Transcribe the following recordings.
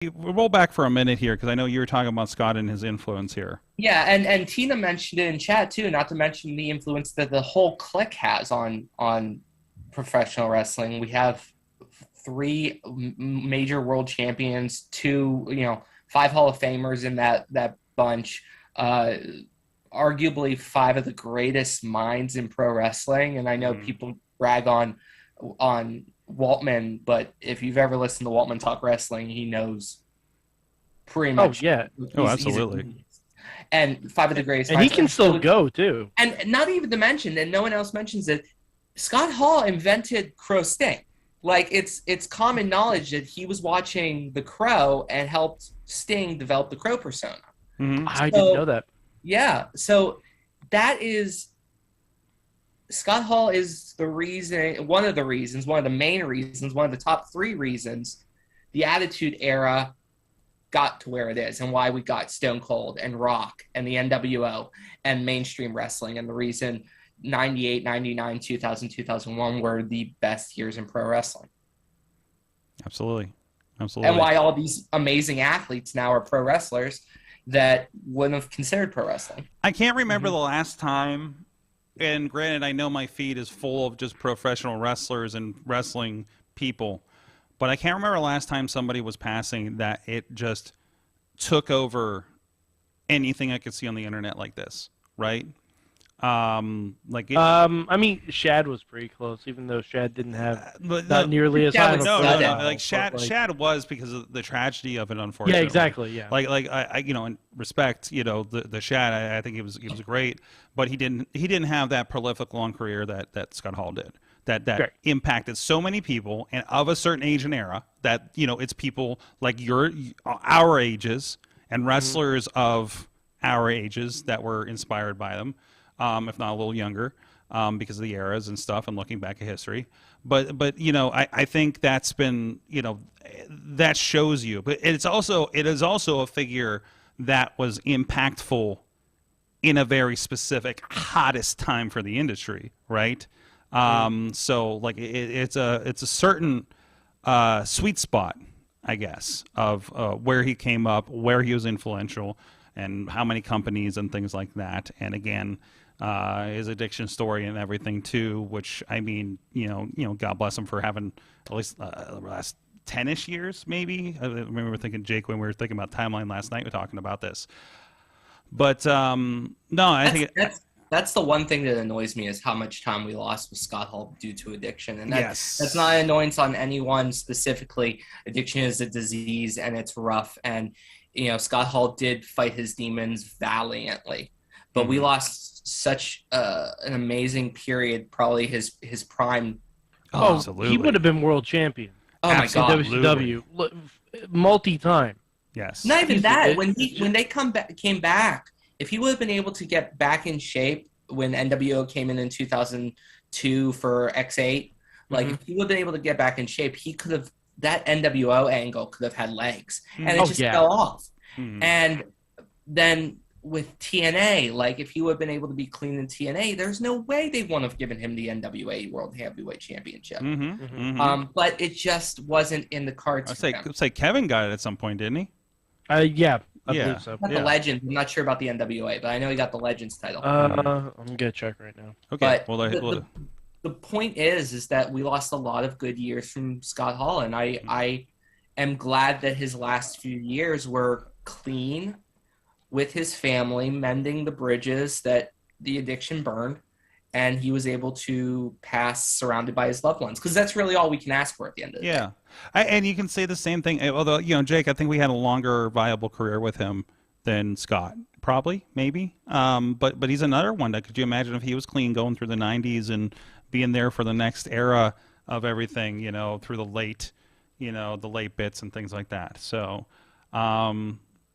we'll roll back for a minute here because I know you were talking about Scott and his influence here. Yeah, and Tina mentioned it in chat too, not to mention the influence that the whole clique has on professional wrestling. We have three major world champions, two, 5 Hall of Famers in that bunch. Arguably 5 of the greatest minds in pro wrestling. And I know people brag on Waltman, but if you've ever listened to Waltman talk wrestling, he knows pretty much. Oh yeah, absolutely. And 5 of the greatest. And he can still go too. And not even to mention, and no one else mentions it, Scott Hall invented Crow Sting. Like it's common knowledge that he was watching The Crow and helped Sting develop the Crow persona. I didn't know that. Yeah, so that is Scott Hall is the reason, one of the main reasons, one of the top 3 reasons the Attitude Era got to where it is and why we got Stone Cold and Rock and the NWO and mainstream wrestling, and the reason 98, 99, 2000, 2001 were the best years in pro wrestling. Absolutely. And why all these amazing athletes now are pro wrestlers that wouldn't have considered pro wrestling. I can't remember the last time, and granted, I know my feed is full of just professional wrestlers and wrestling people, but I can't remember the last time somebody was passing that it just took over anything I could see on the internet like this, right? I mean, Shad was pretty close, even though Shad didn't have not nearly as high of a profile. Like Shad was because of the tragedy of it, unfortunately. Yeah, exactly. Yeah. Like I in respect, the Shad, I think he was great, but he didn't have that prolific long career that Scott Hall did. That impacted so many people and of a certain age and era that it's people like our ages and wrestlers of our ages that were inspired by them. If not a little younger, because of the eras and stuff and looking back at history. But I think that's been, that shows you. But it is also a figure that was impactful in a very specific, hottest time for the industry, right? So like it's a certain sweet spot, I guess, of where he came up, where he was influential, and how many companies and things like that. And again, his addiction story and everything too, which I mean, God bless him for having at least the last 10-ish years, maybe. I remember thinking, Jake, when we were thinking about timeline last night, we were talking about this. But no, I think that's the one thing that annoys me is how much time we lost with Scott Hall due to addiction, and that's not an annoyance on anyone specifically. Addiction is a disease, and it's rough. And Scott Hall did fight his demons valiantly, but we lost such an amazing period, probably his prime. Absolutely. He would have been world champion. Oh my God, WCW, multi-time. Yes. Not even that. When they came back, if he would have been able to get back in shape when NWO came in 2002 for X8, like if he would have been able to get back in shape, he could have, that NWO angle could have had legs, and it just fell off. And then with TNA, like if he would have been able to be clean in TNA, there's no way they wouldn't have given him the NWA World Heavyweight Championship. But it just wasn't in the cards. I'd say Kevin got it at some point, didn't he? Yeah, I believe so. Not the Legends. I'm not sure about the NWA, but I know he got the Legends title. I'm gonna check right now. Okay. But the point is that we lost a lot of good years from Scott Hall, and I am glad that his last few years were clean, with his family, mending the bridges that the addiction burned, and he was able to pass surrounded by his loved ones, because that's really all we can ask for at the end of the day. And you can say the same thing, although, Jake, I think we had a longer viable career with him than Scott, probably, maybe. But he's another one that, could you imagine if he was clean going through the 90s and being there for the next era of everything, through the late bits and things like that. So,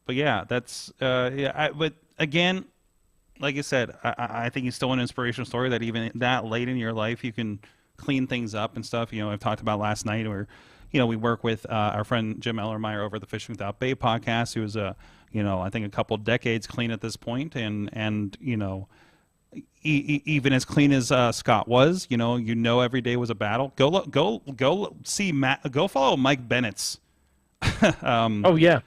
but yeah, that's but again, like you said, I think he's still an inspirational story that even that late in your life you can clean things up and stuff. I've talked about last night where we work with our friend Jim Ellermeyer over the Fishing Without Bait podcast, who is I think a couple decades clean at this point, and even as clean as Scott was, every day was a battle. Go follow Mike Bennett's Oh yeah,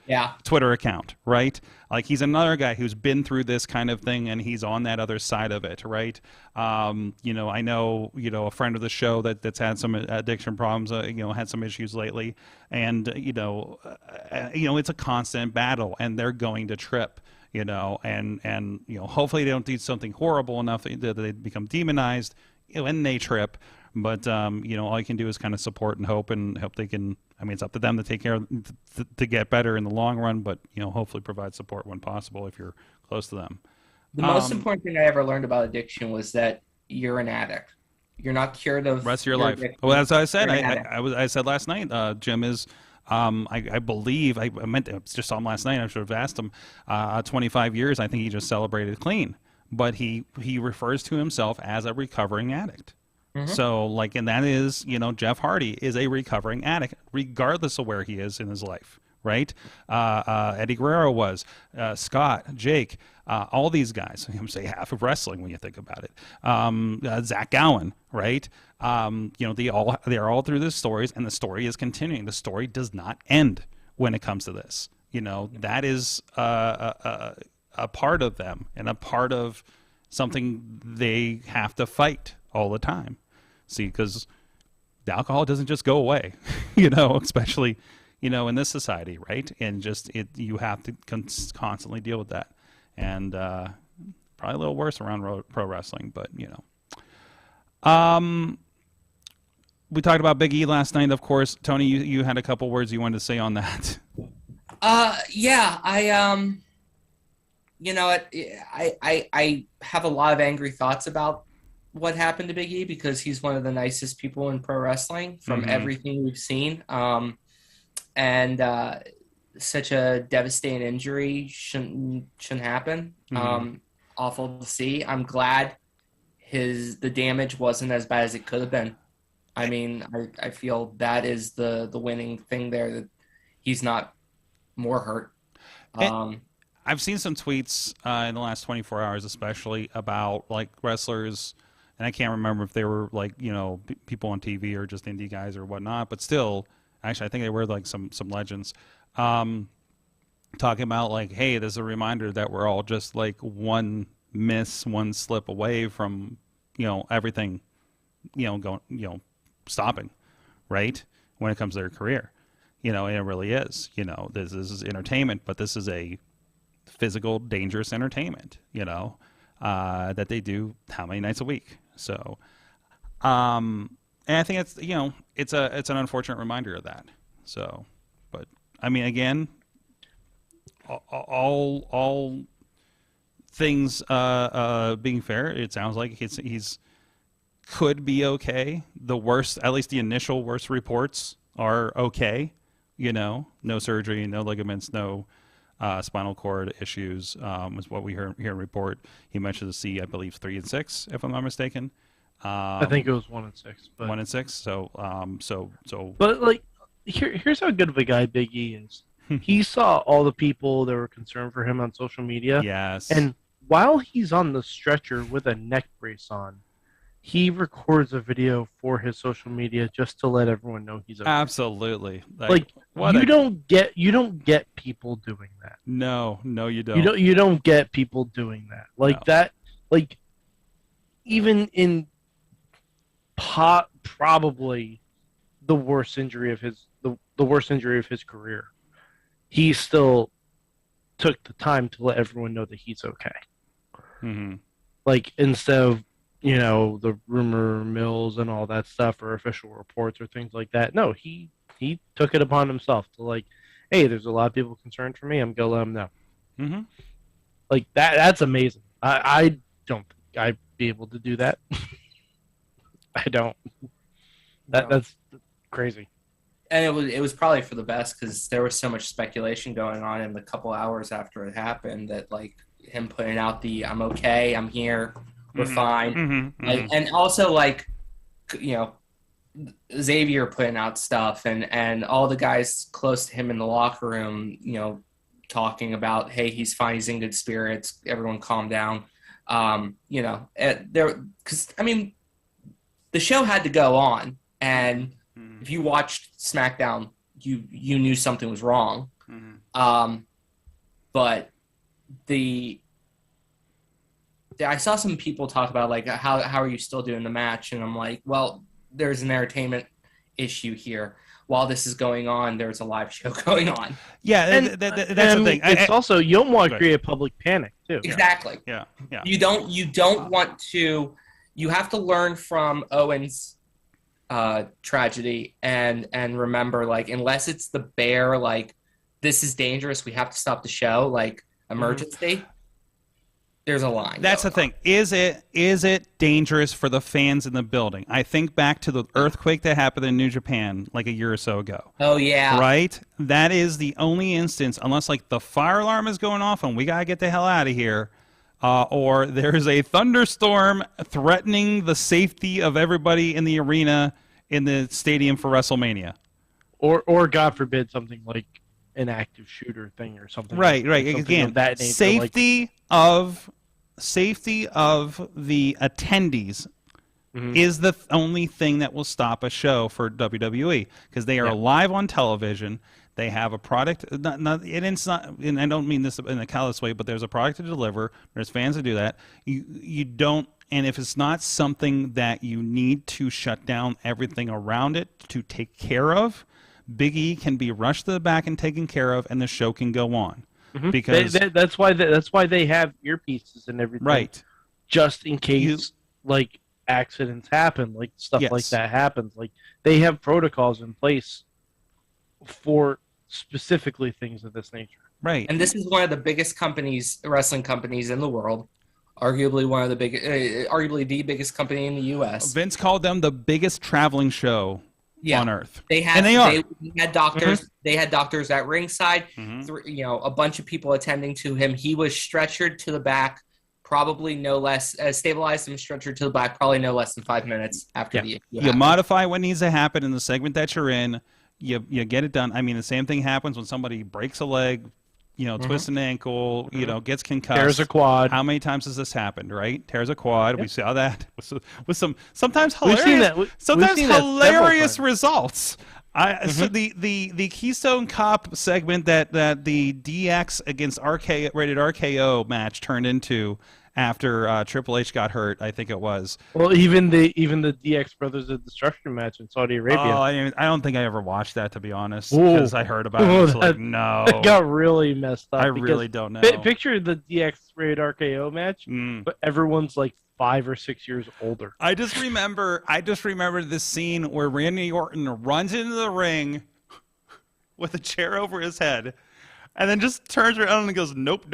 Twitter account, right? Like he's another guy who's been through this kind of thing, and he's on that other side of it, right? You know, I know, you know, a friend of the show that's had some addiction problems, you know, had some issues lately, and you know, it's a constant battle, and they're going to trip, you know, and you know, hopefully they don't do something horrible enough that they become demonized, you know, and they trip. But you know, all you can do is kind of support and hope they can. I mean, it's up to them to take care of, to get better in the long run. But you know, hopefully provide support when possible if you're close to them. The most important thing I ever learned about addiction was that you're an addict. You're not cured of rest of your life. addiction. Well, as I said, I said last night, Jim is. I believe I meant to, just saw him last night. I should have asked him. 25 years. I think he just celebrated clean, but he refers to himself as a recovering addict. So, like, and that is, you know, Jeff Hardy is a recovering addict, regardless of where he is in his life, right? Eddie Guerrero was, Scott, Jake, all these guys. I'm going to say half of wrestling when you think about it. Zach Gowen, right? You know, they're all through the stories, and the story is continuing. The story does not end when it comes to this. You know, that is a part of them and a part of something they have to fight all the time. See, because the alcohol doesn't just go away, you know, especially, you know, in this society, right? And just you have to constantly deal with that. And probably a little worse around pro wrestling, but, you know. We talked about Big E last night, of course. Tony, you had a couple words you wanted to say on that. Yeah, you know, I have a lot of angry thoughts about what happened to Big E because he's one of the nicest people in pro wrestling from everything we've seen. And such a devastating injury shouldn't happen. Awful to see. I'm glad the damage wasn't as bad as it could have been. I mean, I feel that is the winning thing there, that he's not more hurt. I've seen some tweets in the last 24 hours, especially about like wrestlers, and I can't remember if they were like, you know, people on TV or just indie guys or whatnot, but still, actually, I think they were like some legends, talking about like, hey, this is a reminder that we're all just like one miss, one slip away from, you know, everything, you know, going, you know, stopping, right? When it comes to their career, you know, and it really is, you know, this is entertainment, but this is a physical, dangerous entertainment, you know, that they do how many nights a week. So, and I think it's, you know, it's an unfortunate reminder of that. So, but I mean, again, all things being fair, it sounds like he's could be okay. The worst, at least the initial worst reports are okay. You know, no surgery, no ligaments, no spinal cord issues was what we hear in report. He mentioned to see, I believe, 3 and 6, if I'm not mistaken. I think it was 1 and 6. But... 1 and 6. So. But like, here's how good of a guy Big E is. He saw all the people that were concerned for him on social media. Yes. And while he's on the stretcher with a neck brace on, he records a video for his social media just to let everyone know he's okay. Absolutely. Like you don't get people doing that. No, you don't. You don't get people doing that. Like that. Like even in probably the worst injury of his the worst injury of his career, he still took the time to let everyone know that he's okay. Mm-hmm. Like instead of, you know, the rumor mills and all that stuff or official reports or things like that. No, he took it upon himself to like, hey, there's a lot of people concerned for me. I'm going to let them know. Mm-hmm. Like that's amazing. I don't think I'd be able to do that. I don't. That's crazy. And it was probably for the best because there was so much speculation going on in the couple hours after it happened that like him putting out the "I'm okay, I'm here, we're fine," Mm-hmm. and also like, you know, Xavier putting out stuff and all the guys close to him in the locker room, you know, talking about, hey, he's fine, he's in good spirits, everyone calm down. You know, because I mean, the show had to go on, and if you watched SmackDown you knew something was wrong. But I saw some people talk about like how are you still doing the match, and I'm like, well, there's an entertainment issue here. While this is going on, there's a live show going on. Yeah, and that's the thing. It's also, you don't want to create a public panic too. Exactly. Yeah. You don't want to. You have to learn from Owen's tragedy and remember, like, unless it's the bare, like, this is dangerous, we have to stop the show, like, emergency. There's a line. That's the thing. Is it dangerous for the fans in the building? I think back to the earthquake that happened in New Japan like a year or so ago. Oh, yeah. Right? That is the only instance, unless like the fire alarm is going off and we got to get the hell out of here, or there's a thunderstorm threatening the safety of everybody in the arena in the stadium for WrestleMania. Or God forbid, something like an active shooter thing or something. Right. Something Again, of that nature, safety of the attendees is the only thing that will stop a show for WWE, because they are live on television. They have a product. And I don't mean this in a callous way, but there's a product to deliver. There's fans to do that. You don't. And if it's not something that you need to shut down everything around it to take care of, Big E can be rushed to the back and taken care of, and the show can go on. Because that's why they have earpieces and everything, right? Just in case like accidents happen, like stuff like that happens. Like, they have protocols in place for specifically things of this nature. Right. And this is one of the biggest wrestling companies in the world. Arguably arguably the biggest company in the U.S. Vince called them the biggest traveling show on Earth. They had doctors. They had doctors at ringside. A bunch of people attending to him. He was stretchered to the back, probably no less stabilized and stretchered to the back, probably no less than 5 minutes after the issue You modify what needs to happen in the segment that you're in. You get it done. I mean, the same thing happens when somebody breaks a leg, twists an ankle, gets concussed. Tears a quad. How many times has this happened, right? Tears a quad. Yep. We saw that with some sometimes hilarious results. So the Keystone Cop segment that the DX against rated RKO match turned into after Triple H got hurt, I think it was. Well, even the DX Brothers of Destruction match in Saudi Arabia. Oh, I don't think I ever watched that, to be honest, because I heard about it. No, it got really messed up. I really don't know. Picture the DX rated RKO match, but everyone's like 5 or 6 years older. I just remember this scene where Randy Orton runs into the ring with a chair over his head, and then just turns around and goes, nope.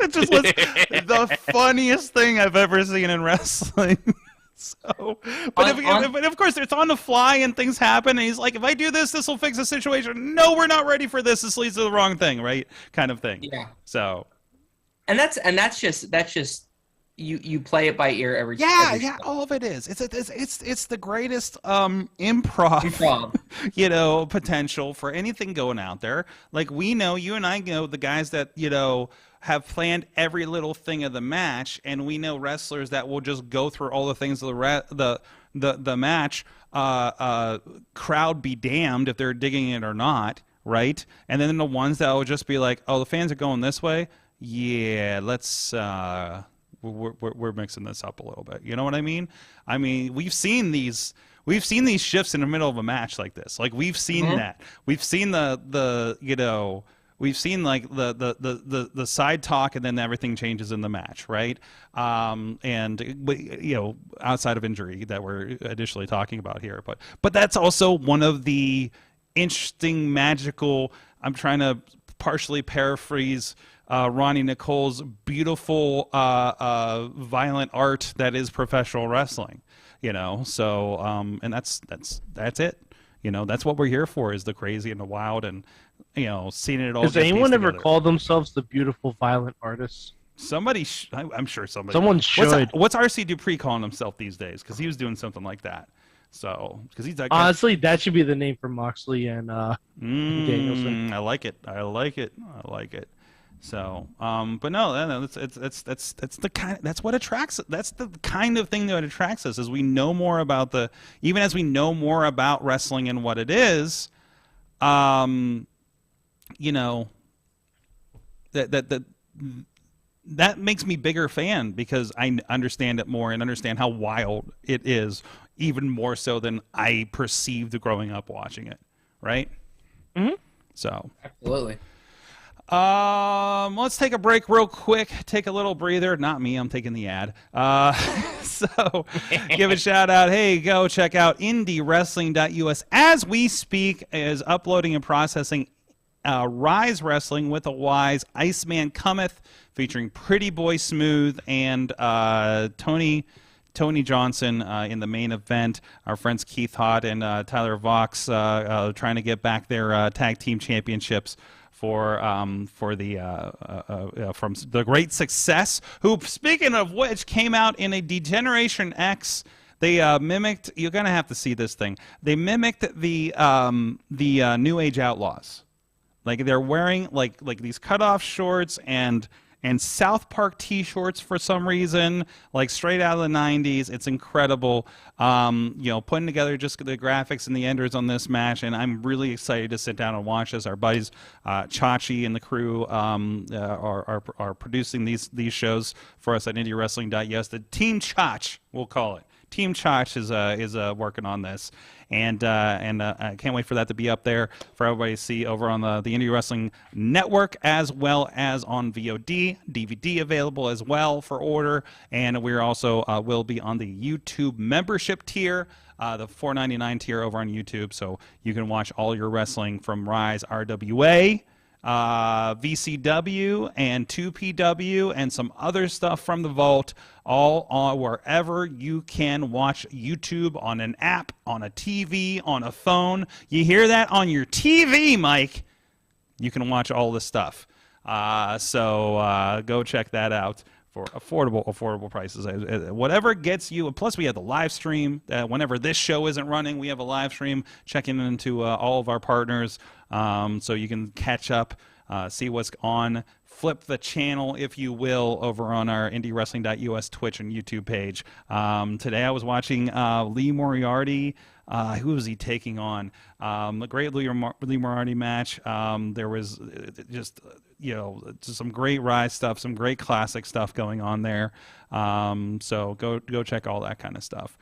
It just was the funniest thing I've ever seen in wrestling. But of course, it's on the fly and things happen, and he's like, if I do this will fix the situation. No, we're not ready for this. This leads to the wrong thing, right? Kind of thing. Yeah. So. And that's just you play it by ear every yeah, all of it is. It's the greatest improv. Potential for anything going out there. Like, we know, you and I know the guys that have planned every little thing of the match, and we know wrestlers that will just go through all the things of the match. Crowd be damned if they're digging it or not, right? And then the ones that will just be like, oh, the fans are going this way. Yeah, let's. We're mixing this up a little bit. You know what I mean? I mean, we've seen these shifts in the middle of a match like this. Like, we've seen that. We've seen we've seen like the side talk, and then everything changes in the match, right? And outside of injury that we're initially talking about here, but that's also one of the interesting, magical. I'm trying to partially paraphrase Ronnie Nicole's beautiful violent art that is professional wrestling, so and that's it. That's what we're here for, is the crazy and the wild, and seeing it all. Has anyone ever called themselves the beautiful violent artists? Somebody, I'm sure somebody. Someone should. What's RC Dupree calling himself these days? Because he was doing something like that. So, because he's like, honestly, that should be the name for Moxley and Danielson. I like it. So, but no, it's the kind. That's what attracts. That's the kind of thing that attracts us. As we know more about even as we know more about wrestling and what it is, you know, that makes me bigger fan because I understand it more and understand how wild it is, even more so than I perceived growing up watching it. Right? Mm-hmm. So Absolutely. Let's take a break real quick. Take a little breather. Not me. I'm taking the ad. So give a shout out. Hey, go check out IndyWrestling.us. As we speak, is uploading and processing Rise Wrestling with a Wise, Iceman Cometh, featuring Pretty Boy Smooth and Tony Johnson in the main event. Our friends Keith Hott and Tyler Vox trying to get back their tag team championships for the from the Great Success, who, speaking of which, came out in a Degeneration X. They mimicked. You're gonna have to see this thing. They mimicked the New Age Outlaws. Like they're wearing like these cutoff shorts and South Park T-shirts for some reason, like straight out of the '90s. It's incredible. Putting together just the graphics and the enders on this match, and I'm really excited to sit down and watch this. Our buddies Chachi and the crew are producing these shows for us at IndyWrestling.us. The Team Chach, we'll call it. Team Chach is working on this, and I can't wait for that to be up there for everybody to see over on the Indie Wrestling Network, as well as on VOD, DVD available as well for order, and we're also will be on the YouTube membership tier, the $4.99 tier over on YouTube, so you can watch all your wrestling from Rise, RWA, VCW and 2PW and some other stuff from the vault, all on wherever you can watch YouTube, on an app, on a TV, on a phone. You hear that? On your TV, Mike. You can watch all this stuff. So go check that out for affordable prices. Whatever gets you. Plus, we have the live stream. Whenever this show isn't running, we have a live stream checking into all of our partners, so you can catch up, see what's on. Flip the channel, if you will, over on our IndyWrestling.us Twitch and YouTube page. Today I was watching Lee Moriarty. Who was he taking on? A great Lee Moriarty match. There was just some great Rise stuff, some great classic stuff going on there. So go check all that kind of stuff.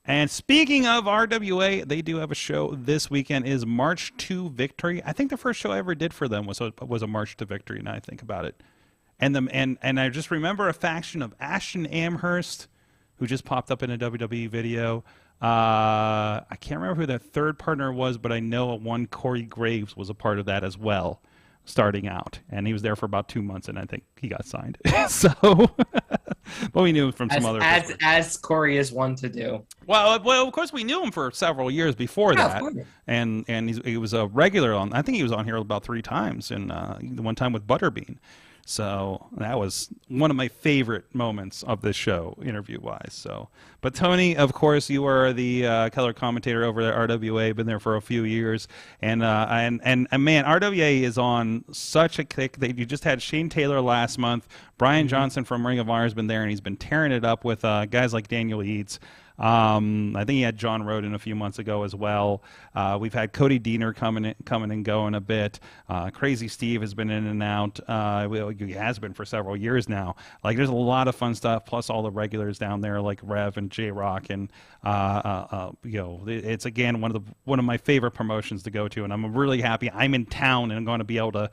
And speaking of RWA, they do have a show this weekend. Is March to Victory. I think the first show I ever did for them was a March to Victory. Now I think about it, and I just remember a faction of Ashton Amherst, who just popped up in a WWE video. I can't remember who that third partner was, but I know one Corey Graves was a part of that as well, starting out, and he was there for about 2 months, and I think he got signed. So, but we knew him from some other. As Corey is one to do. Well, of course we knew him for several years before that, and he was a regular on. I think he was on here about 3 times, and one time with Butterbean. So that was one of my favorite moments of this show, interview-wise. So, but Tony, of course, you are the color commentator over at RWA. Been there for a few years, and man, RWA is on such a kick. You just had Shane Taylor last month. Brian Johnson from Ring of Honor has been there, and he's been tearing it up with guys like Daniel Eads. I think he had John Roden a few months ago as well. We've had Cody Deaner coming and going a bit. Crazy Steve has been in and out. He has been for several years now. Like, there's a lot of fun stuff. Plus all the regulars down there like Rev and J Rock, and it's again one of my favorite promotions to go to, and I'm really happy I'm in town and I'm going to be able to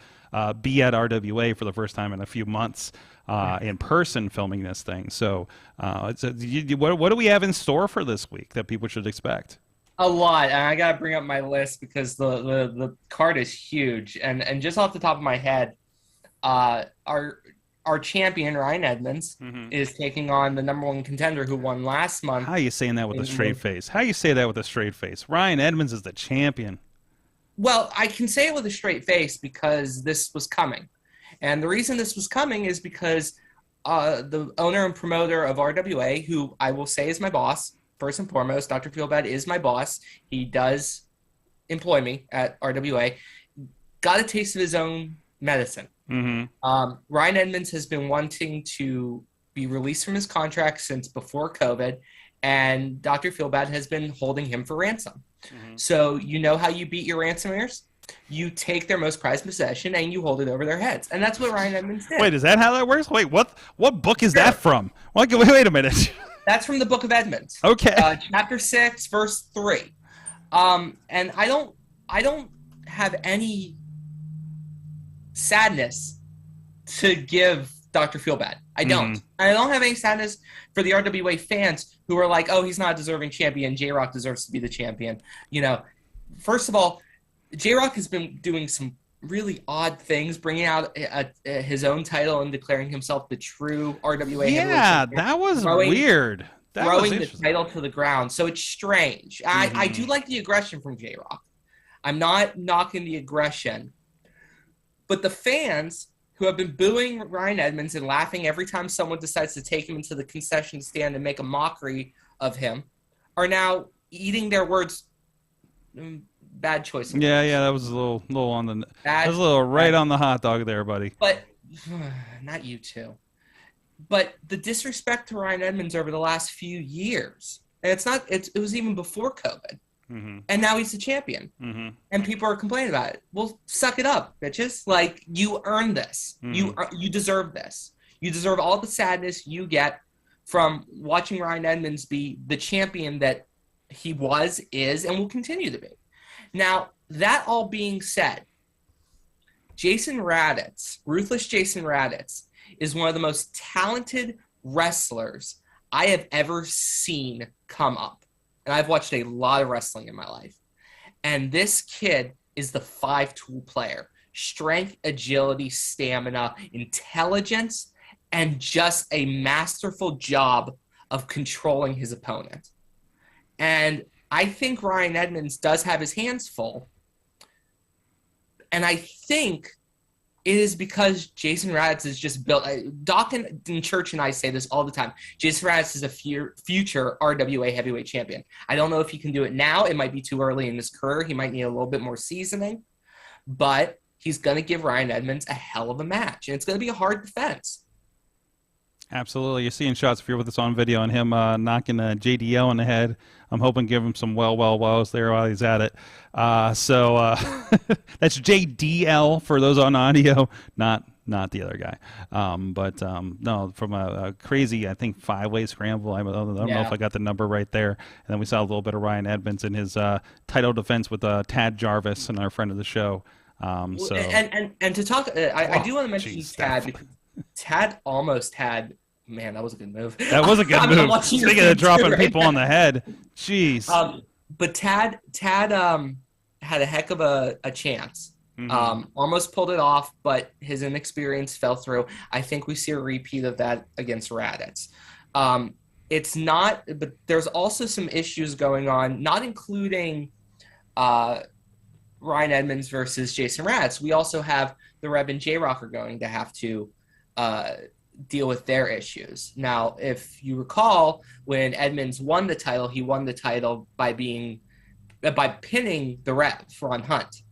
be at RWA for the first time in a few months. In person filming this thing. So what do we have in store for this week that people should expect? A lot. And I got to bring up my list because the card is huge. And just off the top of my head, our champion, Ryan Edmonds, is taking on the #1 contender who won last month. How are you saying that with a straight face? How you say that with a straight face? Ryan Edmonds is the champion. Well, I can say it with a straight face because this was coming. And the reason this was coming is because the owner and promoter of RWA, who I will say is my boss, first and foremost, Dr. Feelbad is my boss. He does employ me at RWA, got a taste of his own medicine. Ryan Edmonds has been wanting to be released from his contract since before COVID, and Dr. Feelbad has been holding him for ransom. So you know how you beat your ransomwares? You take their most prized possession and you hold it over their heads. And that's what Ryan Edmonds did. Wait, is that how that works? Wait, what book is that from? Wait a minute. That's from the Book of Edmonds. Okay. Chapter 6, verse 3. And I don't have any sadness to give Dr. Feelbad. I don't. I don't have any sadness for the RWA fans who are like, oh, he's not a deserving champion. J-Rock deserves to be the champion. You know, first of all, J-Rock has been doing some really odd things, bringing out his own title and declaring himself the true RWA. Yeah, that was weird. Throwing the title to the ground. So it's strange. I do like the aggression from J-Rock. I'm not knocking the aggression. But the fans who have been booing Ryan Edmonds and laughing every time someone decides to take him into the concession stand and make a mockery of him are now eating their words. Bad choice. Yeah, that was a little on the. That was a little right on the hot dog there, buddy. But not you two. But the disrespect to Ryan Edmonds over the last few years, and it was even before COVID, and now he's the champion, and people are complaining about it. Well, suck it up, bitches! Like, you earned this. You deserve this. You deserve all the sadness you get from watching Ryan Edmonds be the champion that he was, is, and will continue to be. Now, that all being said, Jason Raditz, Ruthless Jason Raditz, is one of the most talented wrestlers I have ever seen come up. And I've watched a lot of wrestling in my life. And this kid is the 5-tool player. Strength, agility, stamina, intelligence, and just a masterful job of controlling his opponent. And I think Ryan Edmonds does have his hands full. And I think it is because Jason Raditz is just built. Doc and Church and I say this all the time. Jason Raditz is a future RWA heavyweight champion. I don't know if he can do it now. It might be too early in his career. He might need a little bit more seasoning. But he's going to give Ryan Edmonds a hell of a match. And it's going to be a hard defense. Absolutely. You're seeing shots, if you're with us on video, and him knocking JDL in the head. I'm hoping to give him some woes there while he's at it. So that's JDL for those on audio, not the other guy. No, from a crazy, I think, 5-way scramble. I don't know if I got the number right there. And then we saw a little bit of Ryan Edmonds in his title defense with Tad Jarvis, and our friend of the show. And to talk, I do want to mention Tad, because Tad almost had. Man, that was a good move. That was a good move. Speaking of dropping people on the head, jeez. But Tad had a heck of a chance. Almost pulled it off, but his inexperience fell through. I think we see a repeat of that against Raditz. It's not, but there's also some issues going on, not including Ryan Edmonds versus Jason Raditz. We also have the Rev and J-Rock are going to have to deal with their issues. Now, if you recall, when Edmonds won the title, he won the title by pinning the Rev, Ron Hunt.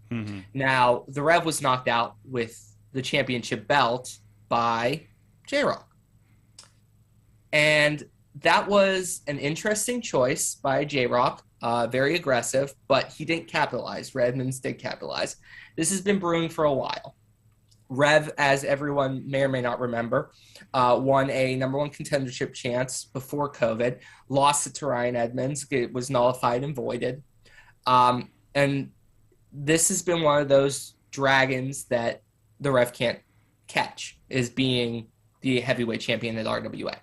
Now, the Rev was knocked out with the championship belt by J-Rock. And that was an interesting choice by J-Rock, very aggressive, but he didn't capitalize. Edmonds did capitalize. This has been brewing for a while. Rev, as everyone may or may not remember, won a number one contendership chance before COVID, lost it to Ryan Edmonds. It was nullified and voided. And this has been one of those dragons that the Rev can't catch, is being the heavyweight champion at RWA.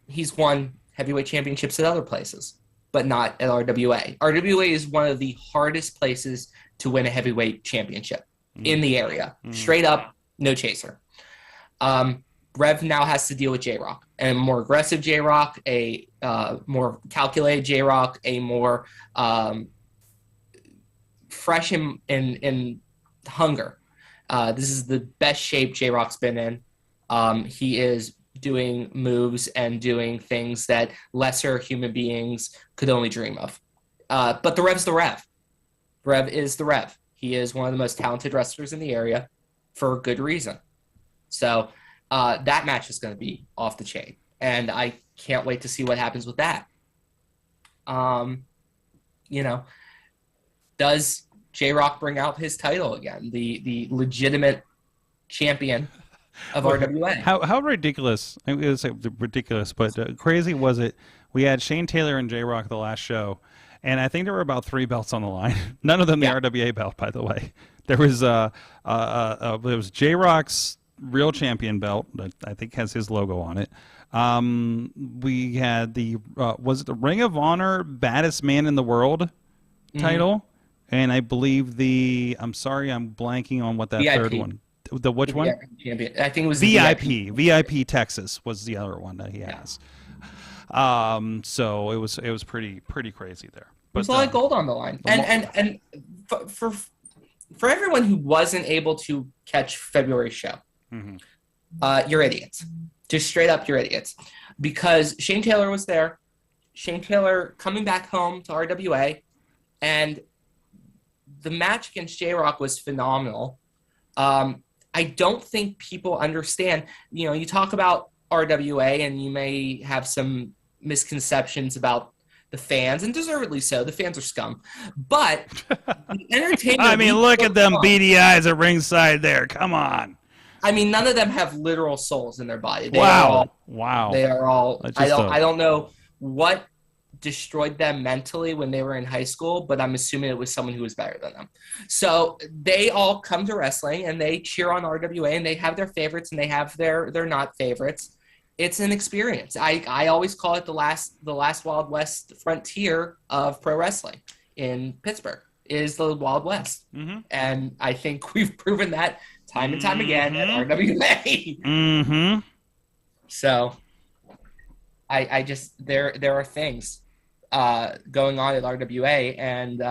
He's won heavyweight championships at other places, but not at RWA. RWA is one of the hardest places to win a heavyweight championship in the area. Straight up, no chaser. Rev now has to deal with J-Rock, and a more aggressive J-Rock, a more calculated J-Rock, a more fresh in hunger. This is the best shape J-Rock's been in. He is doing moves and doing things that lesser human beings could only dream of. But the Rev's the Rev. Rev is the Rev. He is one of the most talented wrestlers in the area for good reason. So that match is going to be off the chain. And I can't wait to see what happens with that. you know, does J-Rock bring out his title again, the legitimate champion of RWA? How ridiculous? I was say ridiculous, but crazy was it? We had Shane Taylor and J-Rock the last show, and I think there were about 3 belts on the line. None of them the RWA belt, by the way. There was J-Rock's real champion belt that I think has his logo on it. We had the was it the Ring of Honor baddest man in the world title, and I believe I'm sorry, I'm blanking on what that VIP. third one. The which one? Champion. I think it was VIP. VIP Texas was the other one that he has. So it was pretty crazy there. But there's a lot of gold on the line, and for everyone who wasn't able to catch February's show, you're idiots. Just straight up, you're idiots, because Shane Taylor was there. Shane Taylor coming back home to RWA, and the match against J-Rock was phenomenal. I don't think people understand. You know, you talk about RWA, and you may have some misconceptions about the fans, and deservedly so. The fans are scum. But the entertainment. I mean, look at them beady eyes at ringside there. Come on. I mean, none of them have literal souls in their body. Wow. They are all. I don't know what destroyed them mentally when they were in high school, but I'm assuming it was someone who was better than them. So they all come to wrestling and they cheer on RWA, and they have their favorites and they have their not favorites. It's an experience. I always call it the last Wild West frontier of pro wrestling in Pittsburgh is the Wild West. And I think we've proven that time and time again at RWA. So I just there are things going on at RWA, and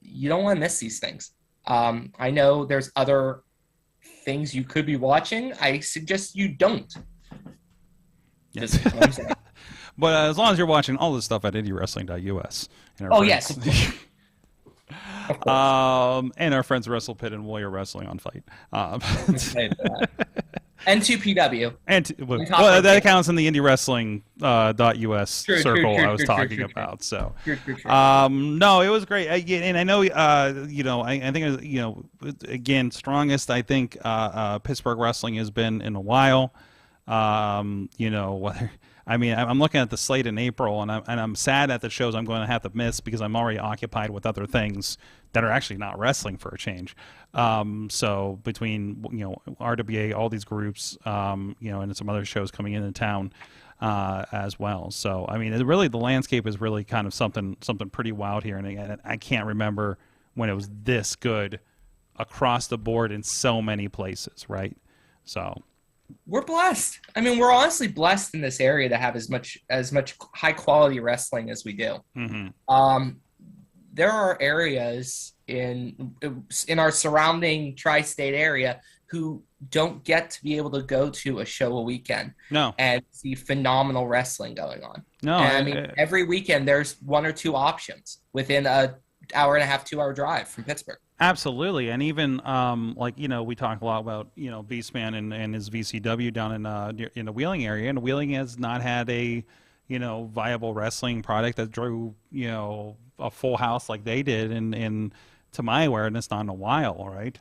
you don't want to miss these things. I know there's other things you could be watching. I suggest you don't. Yes. But as long as you're watching all this stuff at IndyWrestling.us. Yes. And our friends Wrestle Pit and Warrior Wrestling on Fight. And 2PW. Well, that counts in the IndyWrestling.us circle I was talking about. So, no, it was great. And I know, I think, again, strongest I think Pittsburgh wrestling has been in a while. I'm looking at the slate in April, and I'm sad at the shows I'm going to have to miss because I'm already occupied with other things that are actually not wrestling for a change. So between RWA, all these groups, and some other shows coming into town as well. So I mean, the landscape is really kind of something pretty wild here, and I can't remember when it was this good across the board in so many places, right? So. We're blessed. I mean, we're honestly blessed in this area to have as much high quality wrestling as we do. There are areas in our surrounding tri-state area who don't get to be able to go to a show a weekend. No. And see phenomenal wrestling going on. No. And every weekend there's 1 or 2 options within a hour and a half, 2-hour drive from Pittsburgh. Absolutely, and even we talk a lot about Beastman and his VCW down in the Wheeling area, and Wheeling has not had a viable wrestling product that drew a full house like they did, and to my awareness, not in a while, right?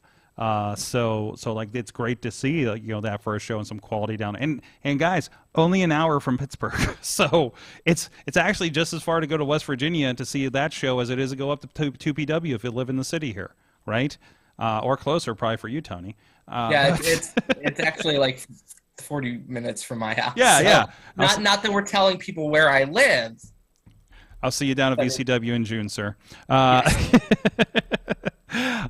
So like it's great to see that first show and some quality down, and guys, only an hour from Pittsburgh, so it's actually just as far to go to West Virginia to see that show as it is to go up to 2PW if you live in the city here. Right, or closer, probably for you, Tony. It's actually like 40 minutes from my house. Yeah. Not that we're telling people where I live. I'll see you down at VCW in June, sir. Yes.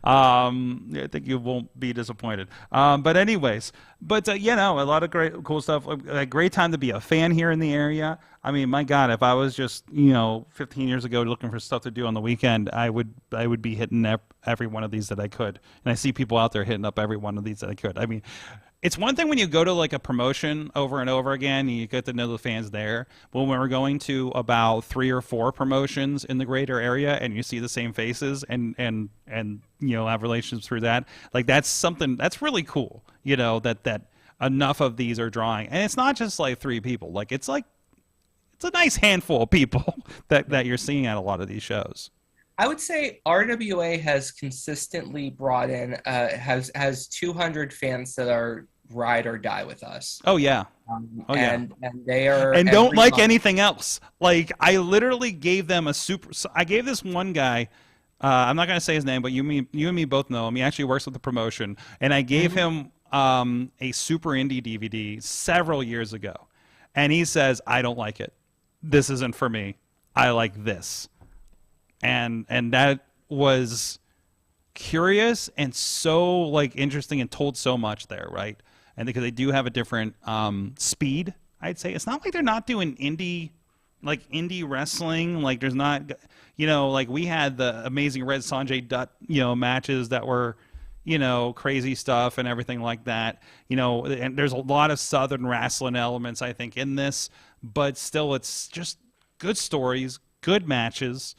I think you won't be disappointed. But anyways, a lot of great, cool stuff. A great time to be a fan here in the area. I mean, my God, if I was just 15 years ago looking for stuff to do on the weekend, I would be hitting every one of these that I could. And I see people out there hitting up every one of these that I could. I mean, it's one thing when you go to like a promotion over and over again, and you get to know the fans there. But when we're going to about 3 or 4 promotions in the greater area, and you see the same faces, and have relationships through that, like that's something that's really cool. That enough of these are drawing, and it's not just like 3 people. It's a nice handful of people that you're seeing at a lot of these shows. I would say RWA has consistently brought in has 200 fans that are ride or die with us. Oh yeah. And they are and don't like month. anything else. Like I literally gave them I gave this one guy. I'm not gonna say his name, but you and me both know him. He actually works with the promotion, and I gave him a Super Indie DVD several years ago, and he says, "I don't like it. This isn't for me. I like this." And that was curious and so like interesting and told so much there, right? And because they do have a different speed, I'd say it's not like they're not doing indie wrestling. Like there's not, like we had the amazing Red Sanjay Dutt, matches that were, crazy stuff and everything like that. And there's a lot of Southern wrestling elements, I think, in this, but still it's just good stories, good matches.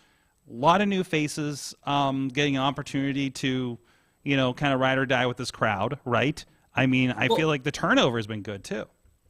A lot of new faces getting an opportunity to, kind of ride or die with this crowd, right? I mean, I feel like the turnover has been good too.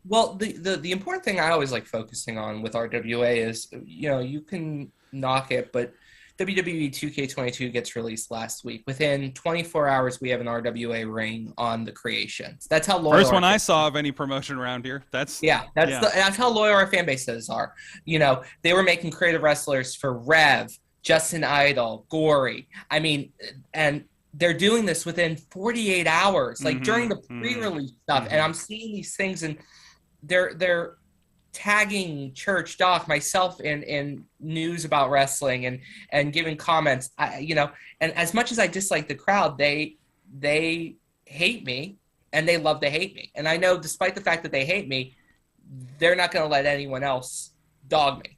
Well, the important thing I always like focusing on with RWA is, you can knock it, but WWE 2K22 gets released last week. Within 24 hours, we have an RWA ring on the creations. That's how loyal. First one I saw of any promotion around here. That's how loyal our fan bases are. They were making creative wrestlers for Rev, Justin Idol, Gory. I mean, and they're doing this within 48 hours, like during the pre-release stuff. And I'm seeing these things, and they're tagging Church, Doc, myself in news about wrestling and giving comments. And as much as I dislike the crowd, they hate me, and they love to hate me. And I know, despite the fact that they hate me, they're not going to let anyone else dog me.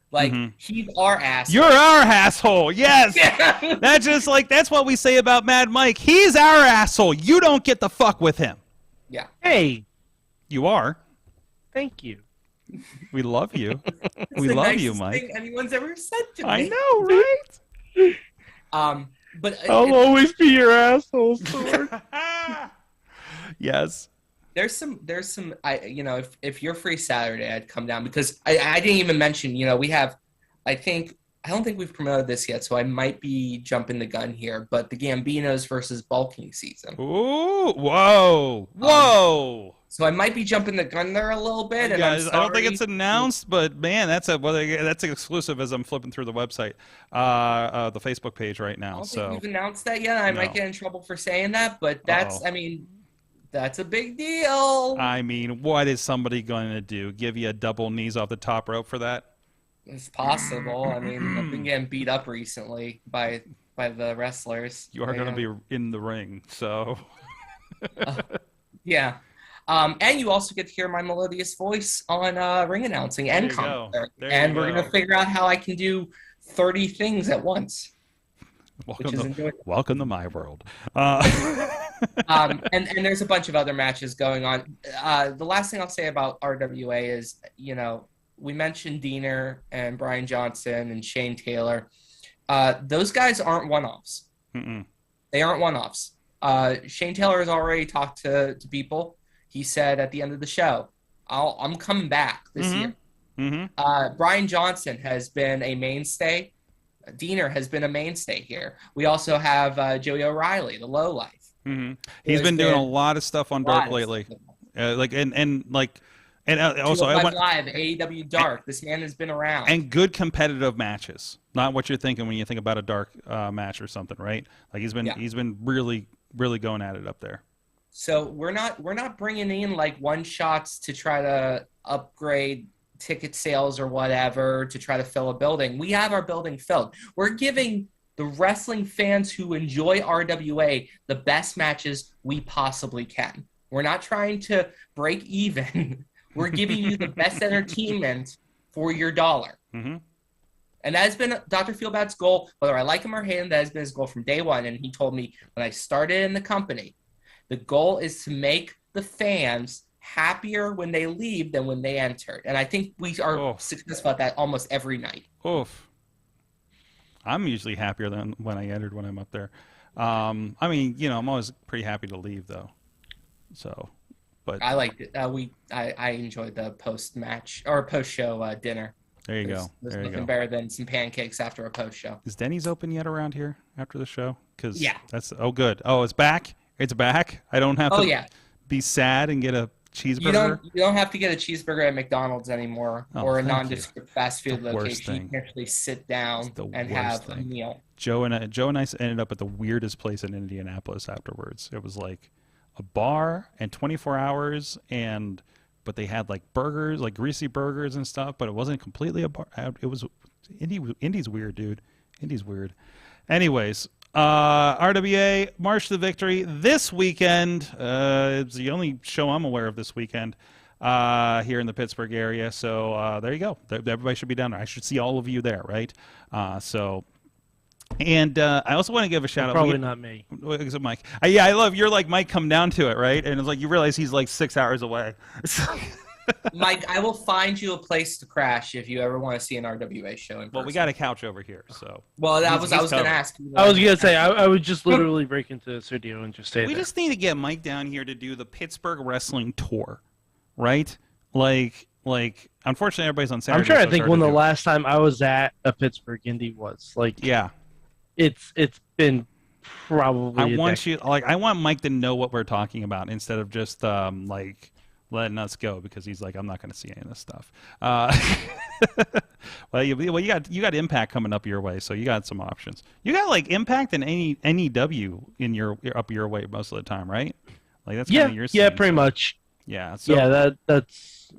Like, he's our asshole. You're our asshole. Yes. Yeah. That's what we say about Mad Mike. He's our asshole. You don't get the fuck with him. Yeah. Hey. You are. Thank you. We love you. We love you, Mike. Thing anyone's ever said to me. I know, right? But I'll always be your asshole, Sword. Yes. There's some if you're free Saturday, I'd come down, because I didn't even mention, we have, I don't think we've promoted this yet, so I might be jumping the gun here, but the Gambinos versus Bulking season. Ooh, whoa. So I might be jumping the gun there a little bit. And I don't think it's announced, but man, that's exclusive as I'm flipping through the website, the Facebook page right now. I don't think we've announced that yet. I might get in trouble for saying that, but that's, that's a big deal. I mean, what is somebody going to do? Give you a double knees off the top rope for that? It's possible. I mean, I've been getting beat up recently by the wrestlers. You are going to be in the ring, so. Yeah. And you also get to hear my melodious voice on ring announcing and commentary. And we're going to figure out how I can do 30 things at once. Welcome to my world. And there's a bunch of other matches going on. The last thing I'll say about RWA is, we mentioned Diener and Brian Johnson and Shane Taylor. Those guys aren't one-offs. They aren't one-offs. Shane Taylor has already talked to people. He said at the end of the show, I'm coming back this year. Brian Johnson has been a mainstay. Diener has been a mainstay here. We also have Joey O'Reilly, the lowlife. He's been doing a lot of stuff on Dark lately. Also I went live AEW Dark. This man has been around, and good competitive matches. Not what you're thinking when you think about a Dark match or something, right? Like he's been really going at it up there. So we're not bringing in like one shots to try to upgrade ticket sales or whatever to try to fill a building. We have our building filled. We're giving the wrestling fans who enjoy RWA the best matches we possibly can. We're not trying to break even. We're giving you the best entertainment for your dollar. And that has been Dr. Feelbad's goal, whether I like him or hate him. That has been his goal from day one. And he told me when I started in the company, the goal is to make the fans happier when they leave than when they entered. And I think we are successful at that almost every night. I'm usually happier than when I entered when I'm up there. I'm always pretty happy to leave though. So, but I liked it. I enjoyed the post-match or post-show dinner. There you go. There's There you nothing go. better than some pancakes after a post show. Is Denny's open yet around here after the show? Because Yeah. that's good. Oh, it's back. It's back. I don't have to be sad and get a cheeseburger. You don't have to get a cheeseburger at McDonald's anymore or a thank nondescript fast food The worst location. You thing. can actually sit down and have a meal. Joe and I ended up at the weirdest place in Indianapolis afterwards. It was like a bar and 24 hours but they had like burgers, like greasy burgers and stuff, but it wasn't completely a bar. It was Indy's weird, dude. Indy's weird. Anyways, RWA March to Victory this weekend. It's the only show I'm aware of this weekend here in the Pittsburgh area. So there you go. Everybody should be down there. I should see all of you there, right? And I also want to give a shout out. Probably not me. Is it Mike? Yeah, I love you're like Mike. Come down to it, right? And it's like you realize he's like 6 hours away. Mike, I will find you a place to crash if you ever want to see an RWA show in person. Well, we got a couch over here, so. Well, I was going to ask. I was going to say I would just literally break into the studio and just stay there. We just need to get Mike down here to do the Pittsburgh wrestling tour, right? Like. Unfortunately, everybody's on Saturday. I'm trying to think when the last time I was at a Pittsburgh Indy was. Like. Yeah. It's been probably. I want Mike to know what we're talking about instead of just like letting us go because he's like, I'm not going to see any of this stuff. Well, you got Impact coming up your way, so you got some options. You got like Impact and NEW up your way most of the time, right? Like that's kind of your scene, yeah, pretty much. Yeah, so that's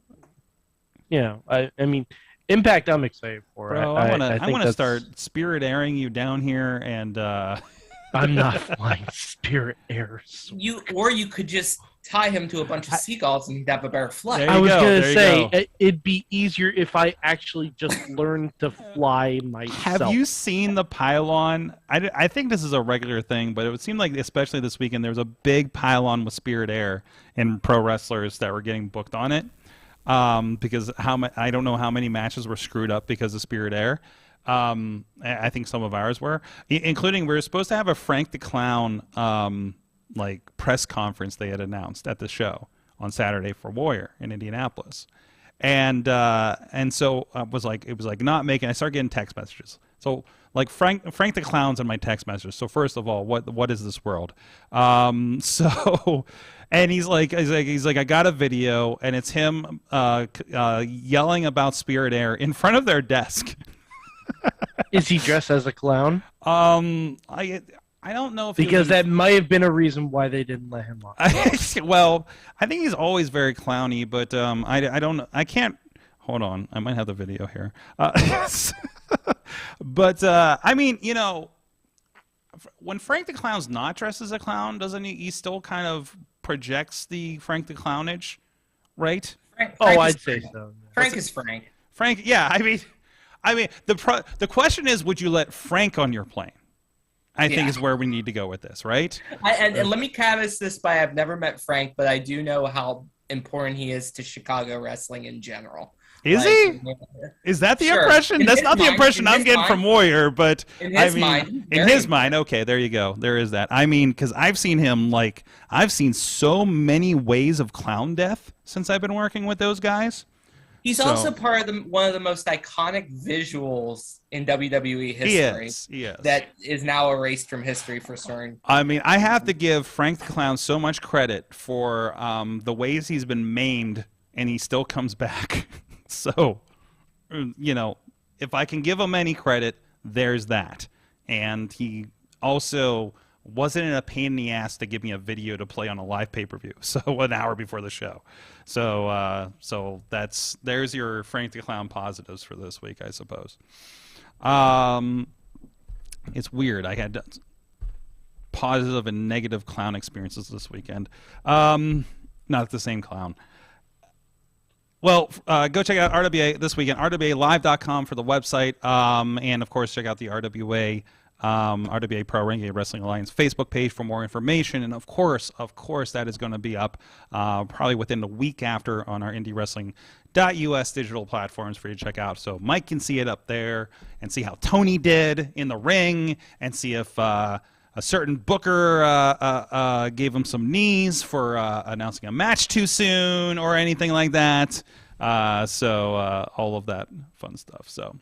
I mean. Impact, I'm excited for. Bro, I want to start spirit airing you down here, and I'm not flying spirit airs. You could just tie him to a bunch of seagulls and have a better flight. I was going to say it'd be easier if I actually just learned to fly myself. Have you seen the pylon? I think this is a regular thing, but it would seem like, especially this weekend, there was a big pylon with Spirit Air and pro wrestlers that were getting booked on it. Because I don't know how many matches were screwed up because of Spirit Air. I think some of ours were, including we were supposed to have a Frank the Clown like press conference they had announced at the show on Saturday for Warrior in Indianapolis, and so it was like not making. I started getting text messages. So like Frank the Clown's in my text messages. So first of all, what is this world? So. And he's like, I got a video, and it's him yelling about Spirit Air in front of their desk. Is he dressed as a clown? I don't know if because that might have been a reason why they didn't let him on. Well, I think he's always very clowny, but I don't. I can't. Hold on, I might have the video here. But I mean, when Frank the Clown's not dressed as a clown, doesn't he still kind of projects the Frank the Clownage, right? I'd say so. Frank is Frank. Frank, yeah. I mean, the question is, would you let Frank on your plane? I think is where we need to go with this, right? And let me caveat this by I've never met Frank, but I do know how important he is to Chicago wrestling in general. Is he? Is that the impression? That's not the impression I'm getting from Warrior, but in his mind, okay, there you go. There is that. I mean, because I've seen him I've seen so many ways of clown death since I've been working with those guys. He's also part of one of the most iconic visuals in WWE history. He is. That is now erased from history for certain. I mean, I have to give Frank the Clown so much credit for the ways he's been maimed, and he still comes back. So, if I can give him any credit, there's that. And he also wasn't in a pain in the ass to give me a video to play on a live pay-per-view, so an hour before the show. So there's your Frank the Clown positives for this week, I suppose. It's weird. I had positive and negative clown experiences this weekend. Not the same clown. Well, go check out RWA this weekend, rwalive.com for the website, and of course check out the RWA Pro Renegade Wrestling Alliance Facebook page for more information, and of course that is going to be up probably within the week after on our IndyWrestling.us digital platforms for you to check out, so Mike can see it up there and see how Tony did in the ring and see if a certain booker gave him some knees for announcing a match too soon or anything like that. All of that fun stuff. So.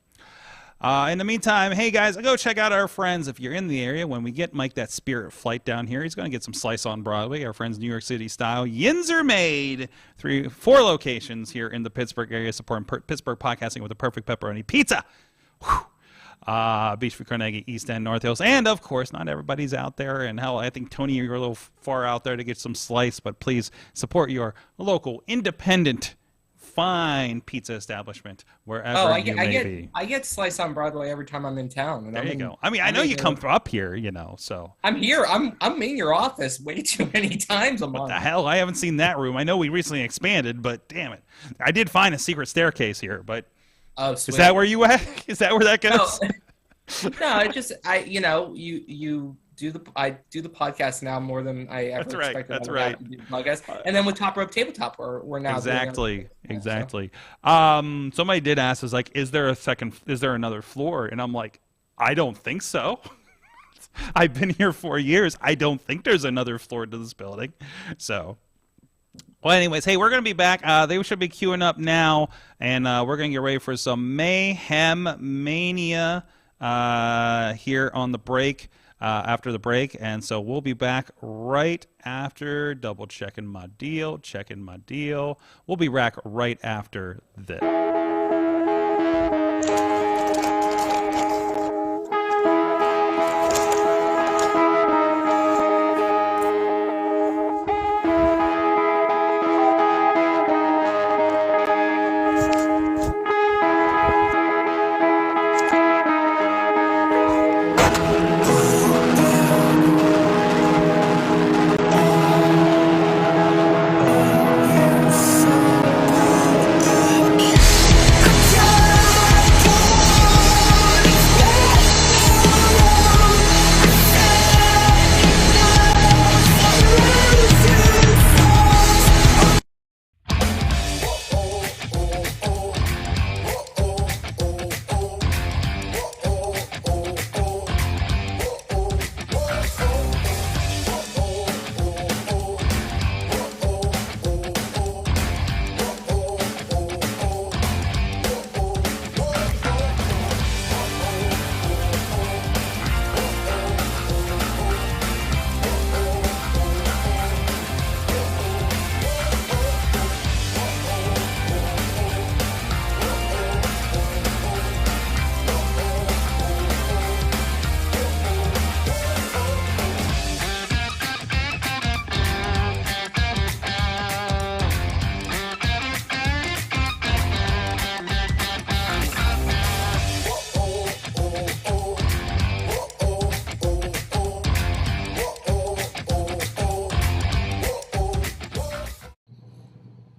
In the meantime, hey guys, go check out our friends if you're in the area. When we get Mike that Spirit flight down here, he's going to get some slice on Broadway. Our friends New York City style. Yins are made. 4 locations here in the Pittsburgh area supporting Pittsburgh podcasting with a perfect pepperoni pizza. Beachview, Carnegie, East End, North Hills, and of course, not everybody's out there. And hell, I think Tony, you're a little far out there to get some slice, but please support your local independent fine pizza establishment wherever you may be. I get slice on Broadway every time I'm in town. And there you go. I mean, I know you come up here, so. I'm here. I'm in your office way too many times a month. What the hell? I haven't seen that room. I know we recently expanded, but damn it. I did find a secret staircase here, but is that where you at? Is that where that goes? No, I do the podcast now more than I ever expected. That's right. To do the podcast. And then with Top Rope Tabletop, we're now exactly. Somebody did ask us like, is there another floor? And I'm like, I don't think so. I've been here 4 years. I don't think there's another floor to this building. So. Well, anyways, hey, we're going to be back. They should be queuing up now, and we're going to get ready for some Mayhem Mania here on the break. After the break, and so we'll be back right after checking my deal. We'll be back right after this.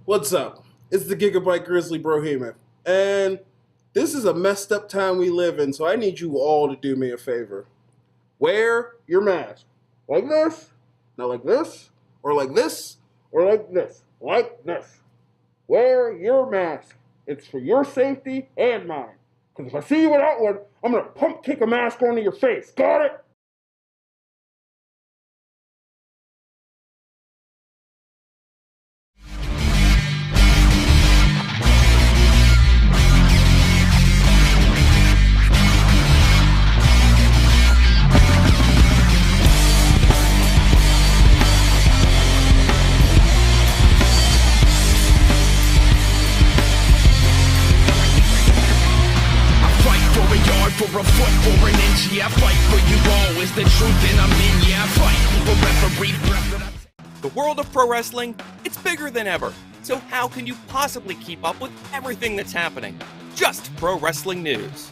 What's up? It's the Gigabyte Grizzly Brohema, and this is a messed up time we live in, so I need you all to do me a favor. Wear your mask. Like this, not like this, or like this, or like this, like this. Wear your mask. It's for your safety and mine. Because if I see you without one, I'm going to pump kick a mask onto your face. Got it? For a foot or an inch, yeah, I fight for you all. Is the truth and I'm in, yeah, I fight for referee. The world of pro wrestling, it's bigger than ever. So how can you possibly keep up with everything that's happening? Just Pro Wrestling News.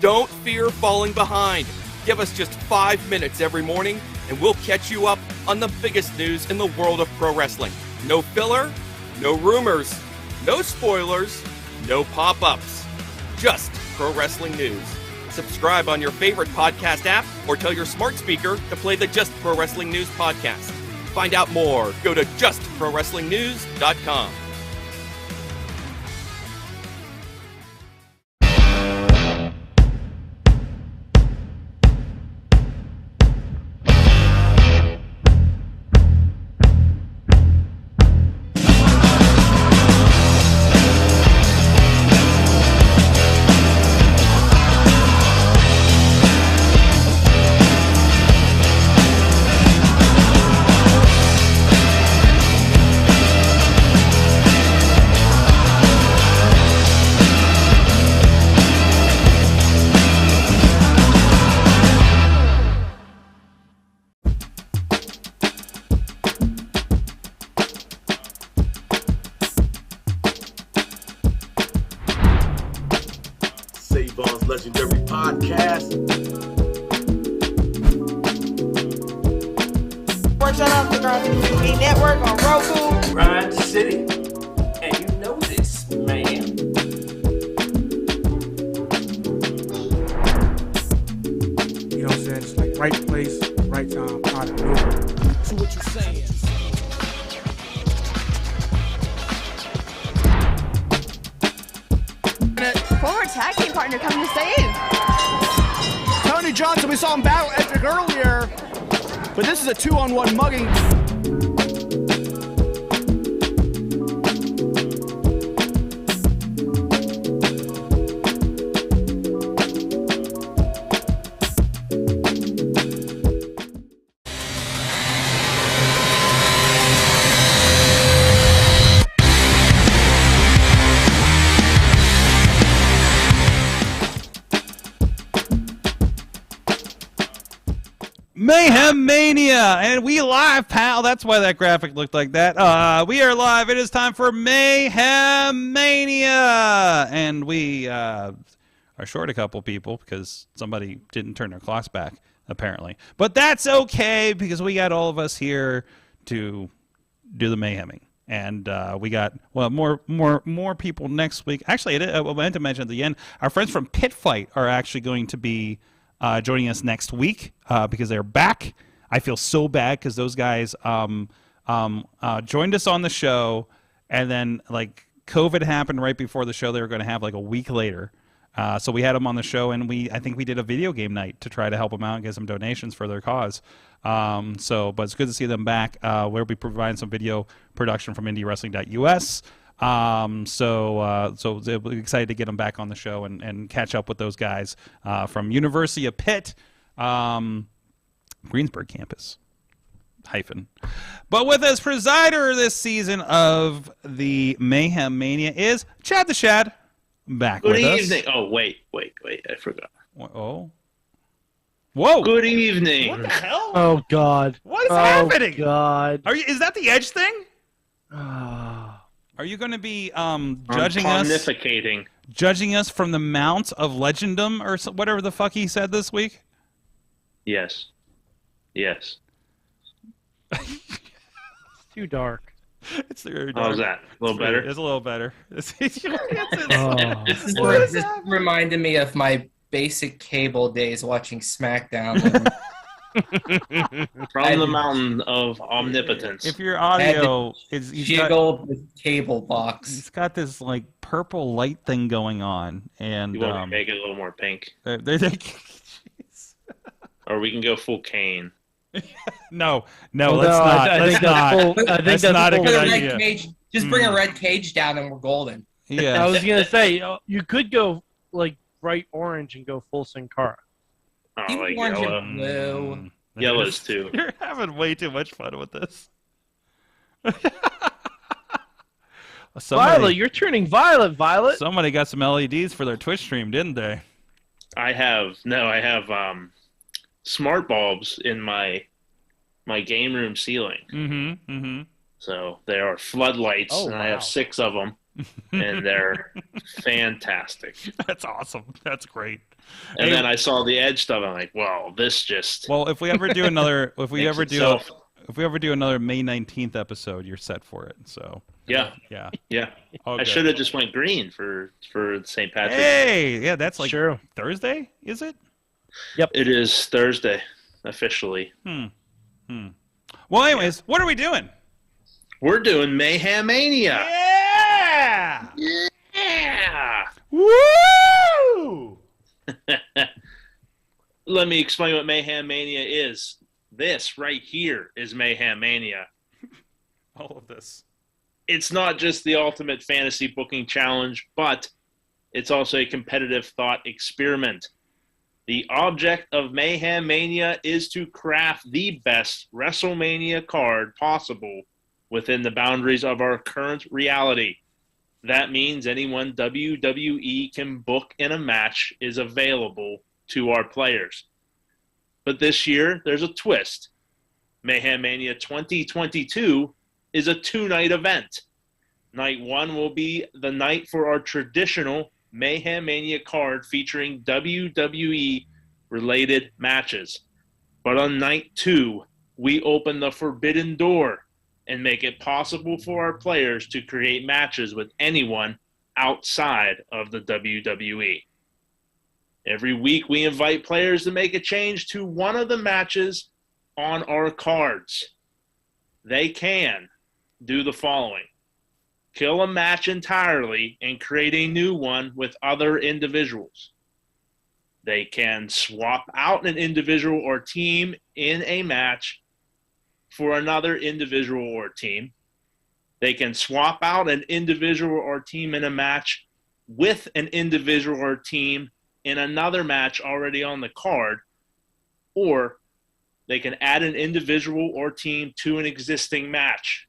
Don't fear falling behind. Give us just 5 minutes every morning and we'll catch you up on the biggest news in the world of pro wrestling. No filler, no rumors, no spoilers, no pop-ups. Just Pro Wrestling News. Subscribe on your favorite podcast app or tell your smart speaker to play the Just Pro Wrestling News podcast. Find out more. Go to justprowrestlingnews.com. Legendary Podcast. Shout out to Grind TV Network on Roku. Grind City. And you know this, man. You know what I'm saying? It's like right place, right time, out of nowhere. So what you saying? Former tag team partner coming to save. Tony Johnson, we saw him battle Edric earlier, but this is a 2-on-1 mugging. Mayhem Mania, and we live, pal. That's why that graphic looked like that. We are live. It is time for Mayhem Mania, and we are short a couple people because somebody didn't turn their clocks back, apparently. But that's okay because we got all of us here to do the mayheming, and we got more people next week. Actually, I meant to mention at the end, our friends from Pit Fight are actually going to be joining us next week because they're back. I feel so bad because those guys joined us on the show, and then like COVID happened right before the show they were going to have like a week later. So we had them on the show, and I think we did a video game night to try to help them out and get some donations for their cause. But it's good to see them back. We'll be providing some video production from IndyWrestling.us. So excited to get them back on the show and catch up with those guys from University of Pitt, Greensburg campus. But with us, presider this season of the Mayhem Mania is Chad the Shad, back with us. Good evening. Oh, wait, I forgot. Oh. Whoa. Good evening. What the hell? Oh, God. What is happening? God. Is that the Edge thing? Are you going to be judging us from the Mount of Legendum or whatever the fuck he said this week? Yes. It's too dark. It's very dark. How's that? A little better? It's a little better. This reminded me of my basic cable days watching SmackDown. From the mountain of omnipotence. If your audio is jiggled with cable box, he's got this like purple light thing going on, and you want to make it a little more pink, or we can go full Kane. No, let's not. I think that's not a good idea. Just bring a red cage down, and we're golden. Yeah, I was gonna say you could go like bright orange and go full Sin Cara. Oh, like orange yellow. and blue. Yellows too. You're having way too much fun with this. Violet, you're turning violet. Somebody got some LEDs for their Twitch stream, didn't they? I have smart bulbs in my game room ceiling. So there are floodlights, and I have 6 of them, and they're fantastic. That's awesome. That's great. And then I saw the Edge stuff. I'm like, well, this just. Well, if we ever do another, if we ever do another May 19th episode, you're set for it. So. Yeah. I should have just went green for St. Patrick's. Hey, yeah, that's like Thursday, is it? Yep. It is Thursday, officially. Well, anyways, what are we doing? We're doing Mayhem Mania. Yeah! Woo! Let me explain what Mayhem Mania is. This right here is Mayhem Mania. All of this. It's not just the ultimate fantasy booking challenge, but it's also a competitive thought experiment. The object of Mayhem Mania is to craft the best WrestleMania card possible within the boundaries of our current reality. That means anyone WWE can book in a match is available to our players. But this year, there's a twist. Mayhem Mania 2022 is a 2-night event. Night 1 will be the night for our traditional Mayhem Mania card featuring WWE-related matches. But on night 2, we open the forbidden door and make it possible for our players to create matches with anyone outside of the WWE. Every week, we invite players to make a change to one of the matches on our cards. They can do the following: kill a match entirely and create a new one with other individuals. They can swap out an individual or team in a match for another individual or team. They can swap out an individual or team in a match with an individual or team in another match already on the card, or they can add an individual or team to an existing match.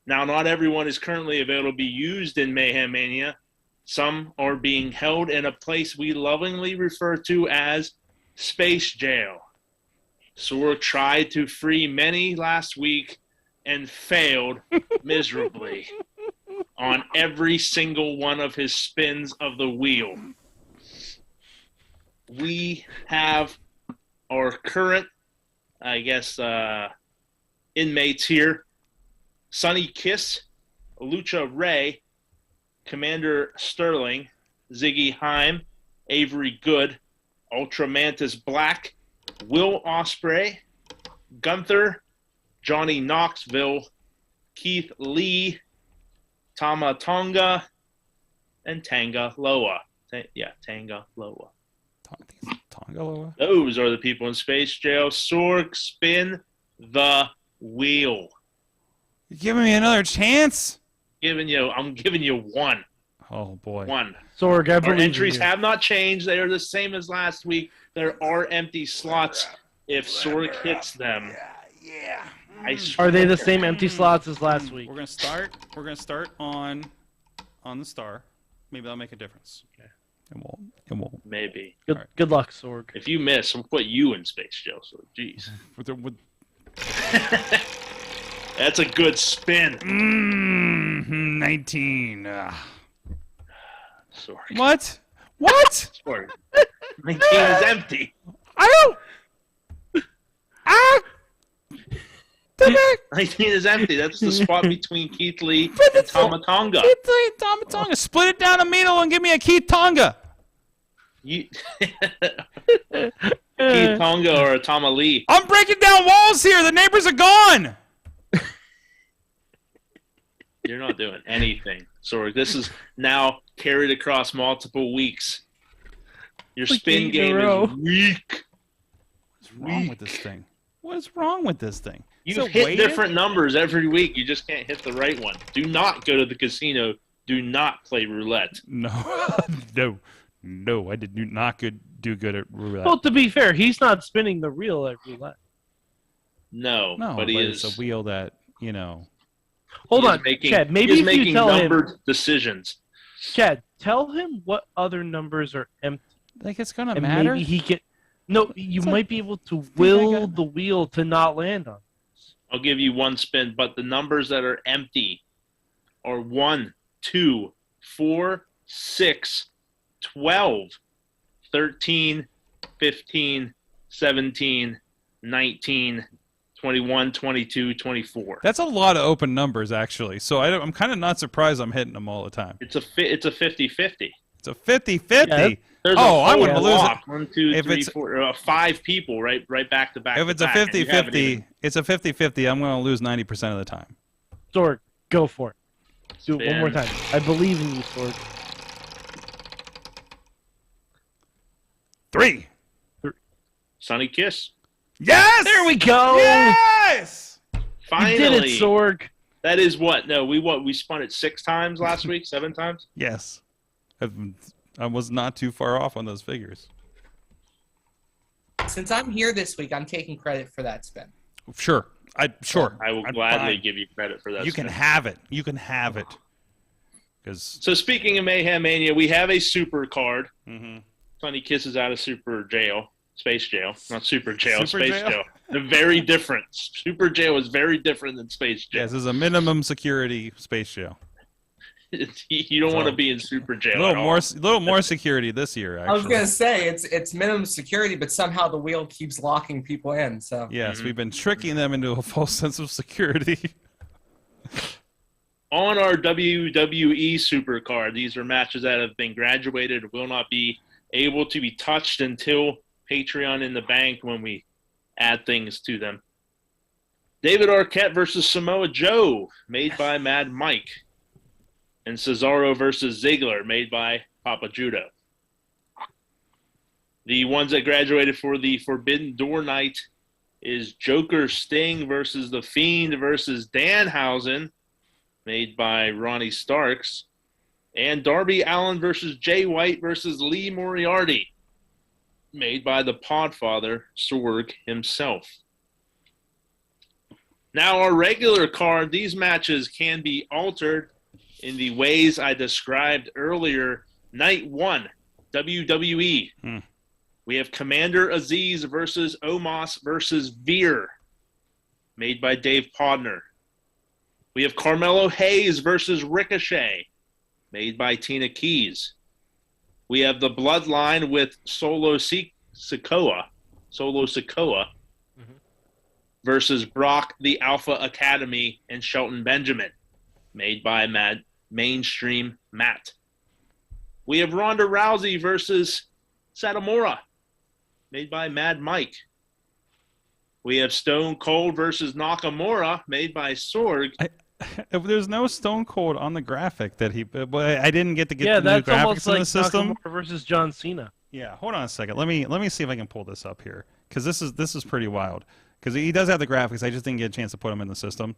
Now, not everyone is currently available to be used in Mayhem Mania. Some are being held in a place we lovingly refer to as Space Jail. Sorg tried to free many last week and failed miserably on every single one of his spins of the wheel. We have our current, inmates here: Sonny Kiss, Lucha Ray, Commander Sterling, Ziggy Heim, Avery Good, Ultra Mantis Black, Will Ospreay, Gunther, Johnny Knoxville, Keith Lee, Tama Tonga, and Tanga Loa. Tanga Loa. Tonga Loa? Those are the people in Space Jail. Sorg, spin the wheel. You giving me another chance? I'm giving you one. Oh, boy. One. Sorg, I Our believe entries in you. have not changed. They are the same as last week. There are empty slots if Sorg hits them. Yeah. Are they the same empty slots as last week? We're gonna start on the star. Maybe that'll make a difference. Okay. It won't. Maybe. Good luck, Sorg. If you miss, we'll put you in Space Jail. So, jeez. That's a good spin. 19. Sorry. What? What? Sorry. 19 is empty. I don't. 19 is empty. That's the spot between Keith Lee and Tama Tonga. Keith Lee, Tama Tonga. Split it down the middle and give me a Keith Tonga. Keith Tonga or a Tama Lee. I'm breaking down walls here. The neighbors are gone. You're not doing anything, Sorg. This is now carried across multiple weeks. Your spin game is weak. What's wrong with this thing? What's wrong with this thing? You hit different numbers every week. You just can't hit the right one. Do not go to the casino. Do not play roulette. No, I did not do good at roulette. Well, to be fair, he's not spinning the reel at roulette. No, but he is. It's a wheel that, Hold on, Chad. Maybe if you tell numbered him decisions. Chad, tell him what other numbers are empty. Like it's gonna matter. Maybe he can. No, you might be able to will the wheel to not land on. I'll give you one spin, but the numbers that are empty are 1, 2, 4, 6, 12, 13, 15, 17, 19, 21, 22, 24. That's a lot of open numbers, actually. So I'm kind of not surprised I'm hitting them all the time. It's a 50-50. It's a 50-50. Yeah, I wouldn't lose it. 1, 2, 3, 4, 5 people right back to back. If it's a 50-50, it's a 50-50. I'm going to lose 90% of the time. Sorg, go for it. Do it one more time. I believe in you, Sorg. 3. Sonny Kiss. Yes! There we go! Yes! Finally. You did it, Sorg. That is what? No, we spun it 6 times last week, 7 times? Yes. I was not too far off on those figures. Since I'm here this week, I'm taking credit for that spin. Sure. I will gladly give you credit for that. You can have it. You can have it. So speaking of Mayhem Mania, we have a super card. Mm-hmm. Sonny Kiss is out of Super Jail. Space Jail. Not Super Jail. Super Space Jail? Jail. They're very different. Super Jail is very different than Space Jail. Yes, it's a minimum security space jail. You don't want to be in super jail. A little more security this year. Actually, I was gonna say it's minimum security, but somehow the wheel keeps locking people in. So yes, we've been tricking them into a false sense of security. On our WWE Supercard, these are matches that have been graduated, will not be able to be touched until Patreon in the bank when we add things to them. David Arquette versus Samoa Joe, made by Mad Mike. And Cesaro versus Ziggler, made by Papa Judo. The ones that graduated for the Forbidden Door night is Joker Sting versus The Fiend versus Danhausen, made by Ronnie Starks. And Darby Allin versus Jay White versus Lee Moriarty, made by the Podfather, Sorg himself. Now, our regular card, these matches can be altered in the ways I described earlier. Night 1, WWE. We have Commander Aziz versus Omos versus Veer, made by Dave Podner. We have Carmelo Hayes versus Ricochet, made by Tina Keys. We have the Bloodline with Solo Sikoa versus Brock the Alpha Academy and Shelton Benjamin, made by Mainstream Matt. We have Ronda Rousey versus Satomura, made by Mad Mike. We have Stone Cold versus Nakamura, made by Sorg. There's no Stone Cold on the graphic that he. I didn't get to get the new graphics in the system. Nakamura versus John Cena. Yeah, hold on a second. Let me see if I can pull this up here, because this is pretty wild. Because he does have the graphics. I just didn't get a chance to put them in the system.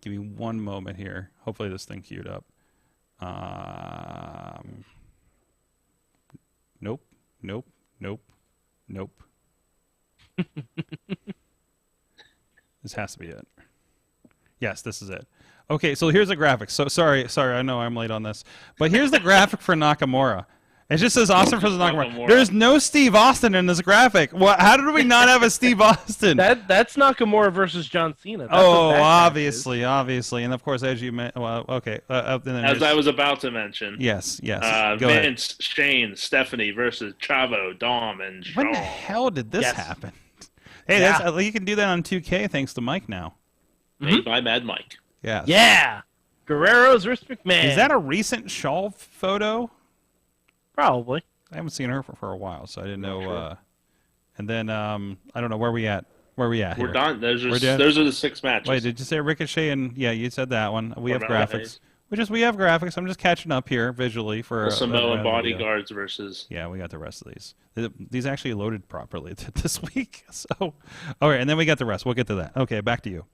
Give me one moment here. Hopefully this thing queued up. Nope. This has to be it. Yes, this is it. Okay, so here's the graphic. So sorry, I know I'm late on this. But here's the graphic for Nakamura. It just says Austin versus Nakamura. There's no Steve Austin in this graphic. How did we not have a Steve Austin? That's Nakamura versus John Cena. That's obviously. And of course, as you mentioned, as I was about to mention. Yes. Vince, ahead. Shane, Stephanie versus Chavo, Dom, and Shawn. When the hell did this happen? Hey, you can do that on 2K thanks to Mike now. Made by Mad Mike. Yes. Yeah. Guerrero's versus McMahon. Is that a recent Shaw photo? Probably. I haven't seen her for a while, so I didn't know. Sure. And then I don't know where we at. We're here? Done. Those are the 6 matches. Wait, did you say Ricochet? And yeah, you said that one. We have graphics. We have graphics. I'm just catching up here visually for Samoa Bodyguards versus. Yeah, we got the rest of these. These actually loaded properly this week. So, all right, and then we got the rest. We'll get to that. Okay, back to you.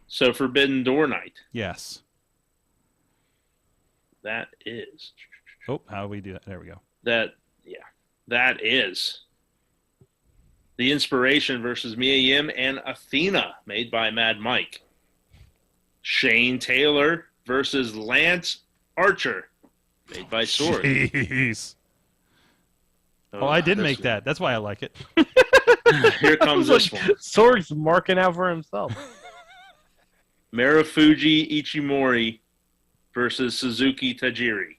So Forbidden Door night. Yes. That is. Oh, how do we do that? There we go. That is The Inspiration versus Mia Yim and Athena, made by Mad Mike. Shane Taylor versus Lance Archer, made by Sorg. Jeez. I did make that. That's why I like it. Here comes this one. Sorg's marking out for himself. Marufuji Ichimori versus Suzuki Tajiri.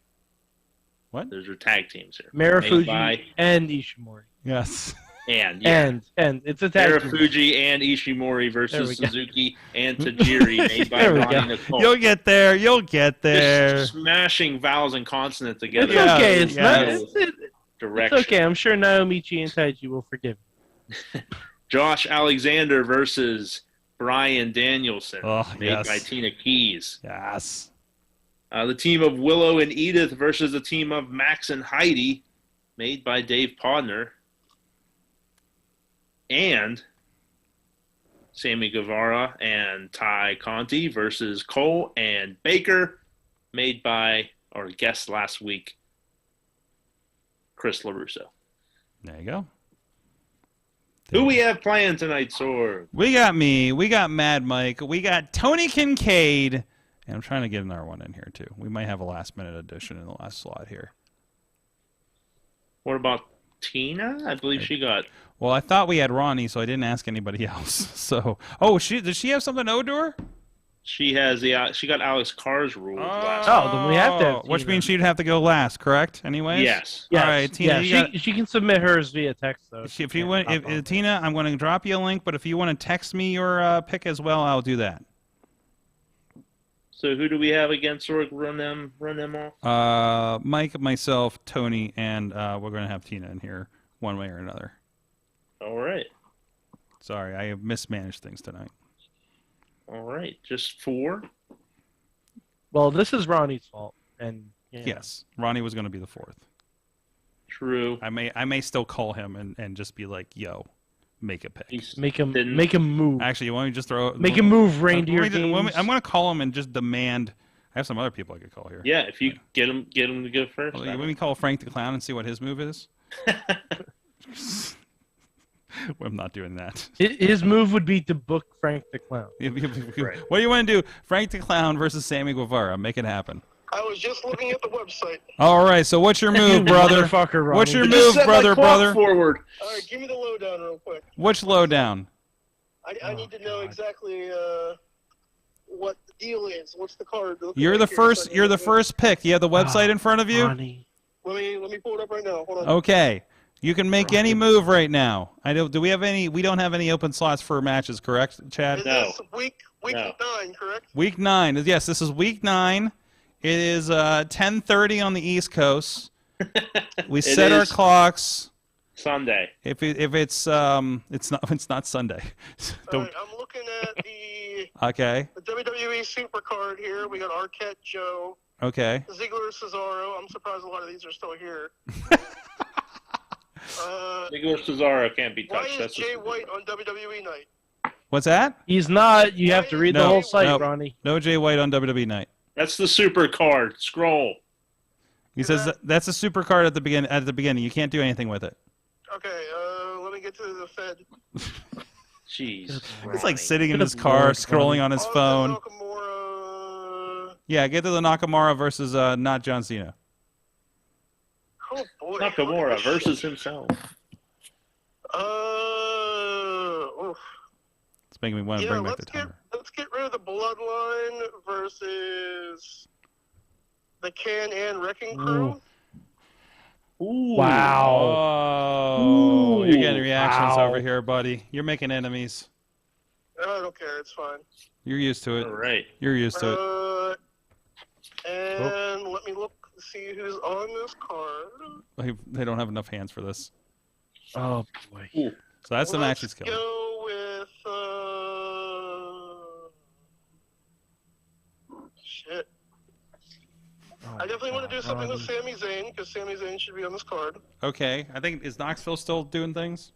What? Those are tag teams here. Marufuji and Ishimori. Yes. And it's a tag team. Marufuji and Ishimori versus Suzuki and Tajiri, made by Ronnie Nicole. You'll get there. Just smashing vowels and consonants together. It's okay. It's okay. I'm sure Naomichi and Taiji will forgive me. Josh Alexander versus Brian Danielson, made by Tina Keys. Yes. The team of Willow and Edith versus the team of Max and Heidi, made by Dave Podner. And Sammy Guevara and Ty Conti versus Cole and Baker, made by our guest last week, Chris LaRusso. There you go. Who we have playing tonight, Sorg? We got me. We got Mad Mike. We got Tony Kincaid. And I'm trying to get another one in here, too. We might have a last-minute addition in the last slot here. What about Tina? I believe she got... Well, I thought we had Ronnie, so I didn't ask anybody else. So, does she have something owed to her? She has she got Alex Carr's rules last. Then we have to have which Tina. means she'd have to go last, correct? Anyways. Yes. All right, Tina. She can submit hers via text though. If you want, Tina, I'm going to drop you a link. But if you want to text me your pick as well, I'll do that. So who do we have again? Sorg, run them off. Mike, myself, Tony, and we're going to have Tina in here one way or another. All right. Sorry, I have mismanaged things tonight. All right, just 4. Well, this is Ronnie's fault, and yes, Ronnie was going to be the 4th. True. I may still call him and just be like, "Yo, make a pick." Make him move. Actually, you want me to just throw? Make him move, reindeer. I'm going to call him and just demand. I have some other people I could call here. Yeah, if you get him to go first. Well, you want me to call Frank the Clown and see what his move is? I'm not doing that. His move would be to book Frank the Clown. Right. What do you want to do? Frank the Clown versus Sammy Guevara. Make it happen. I was just looking at the website. All right, so what's your move, brother? What's your move, brother? Forward. All right, give me the lowdown real quick. Which lowdown? I need to know exactly what the deal is. What's the card? You're the first. You're the first pick. You have the website in front of you. Let me pull it up right now. Hold on. Okay. You can make any move right now. Do we have any? We don't have any open slots for matches, correct, Chad? Is this week 9, correct? Week 9. Yes, this is week 9. It is 10:30 on the East Coast. We set our clocks. Sunday. If it's not Sunday. All right, I'm looking at the WWE Supercard here. We got Arquette Joe. Okay. Ziggler Cesaro. I'm surprised a lot of these are still here. Ziggler Cesaro can't be touched. Why is Jay White on WWE Night? What's that? He's not. You have to read the whole site, Ronnie. No Jay White on WWE Night. That's the super card. Scroll. He says that's a super card at the beginning. You can't do anything with it. Okay, let me get to the Fed. Jeez. He's like sitting in his car, scrolling on his phone. Yeah, get to the Nakamura versus not John Cena. Oh boy. Nakamura versus himself. Oof. It's making me want to bring back the timer. Let's get rid of the Bloodline versus the Can-Am Wrecking Crew. Ooh. Wow. Oh, you're getting reactions over here, buddy. You're making enemies. I don't care. It's fine. You're used to it. All right. You're used to it. And let me look to see who's on this card. They don't have enough hands for this. Oh boy. So that's the match he's Let's go with shit. I definitely want to do something with Sami Zayn because Sami Zayn should be on this card. Okay. I think is Knoxville still doing things?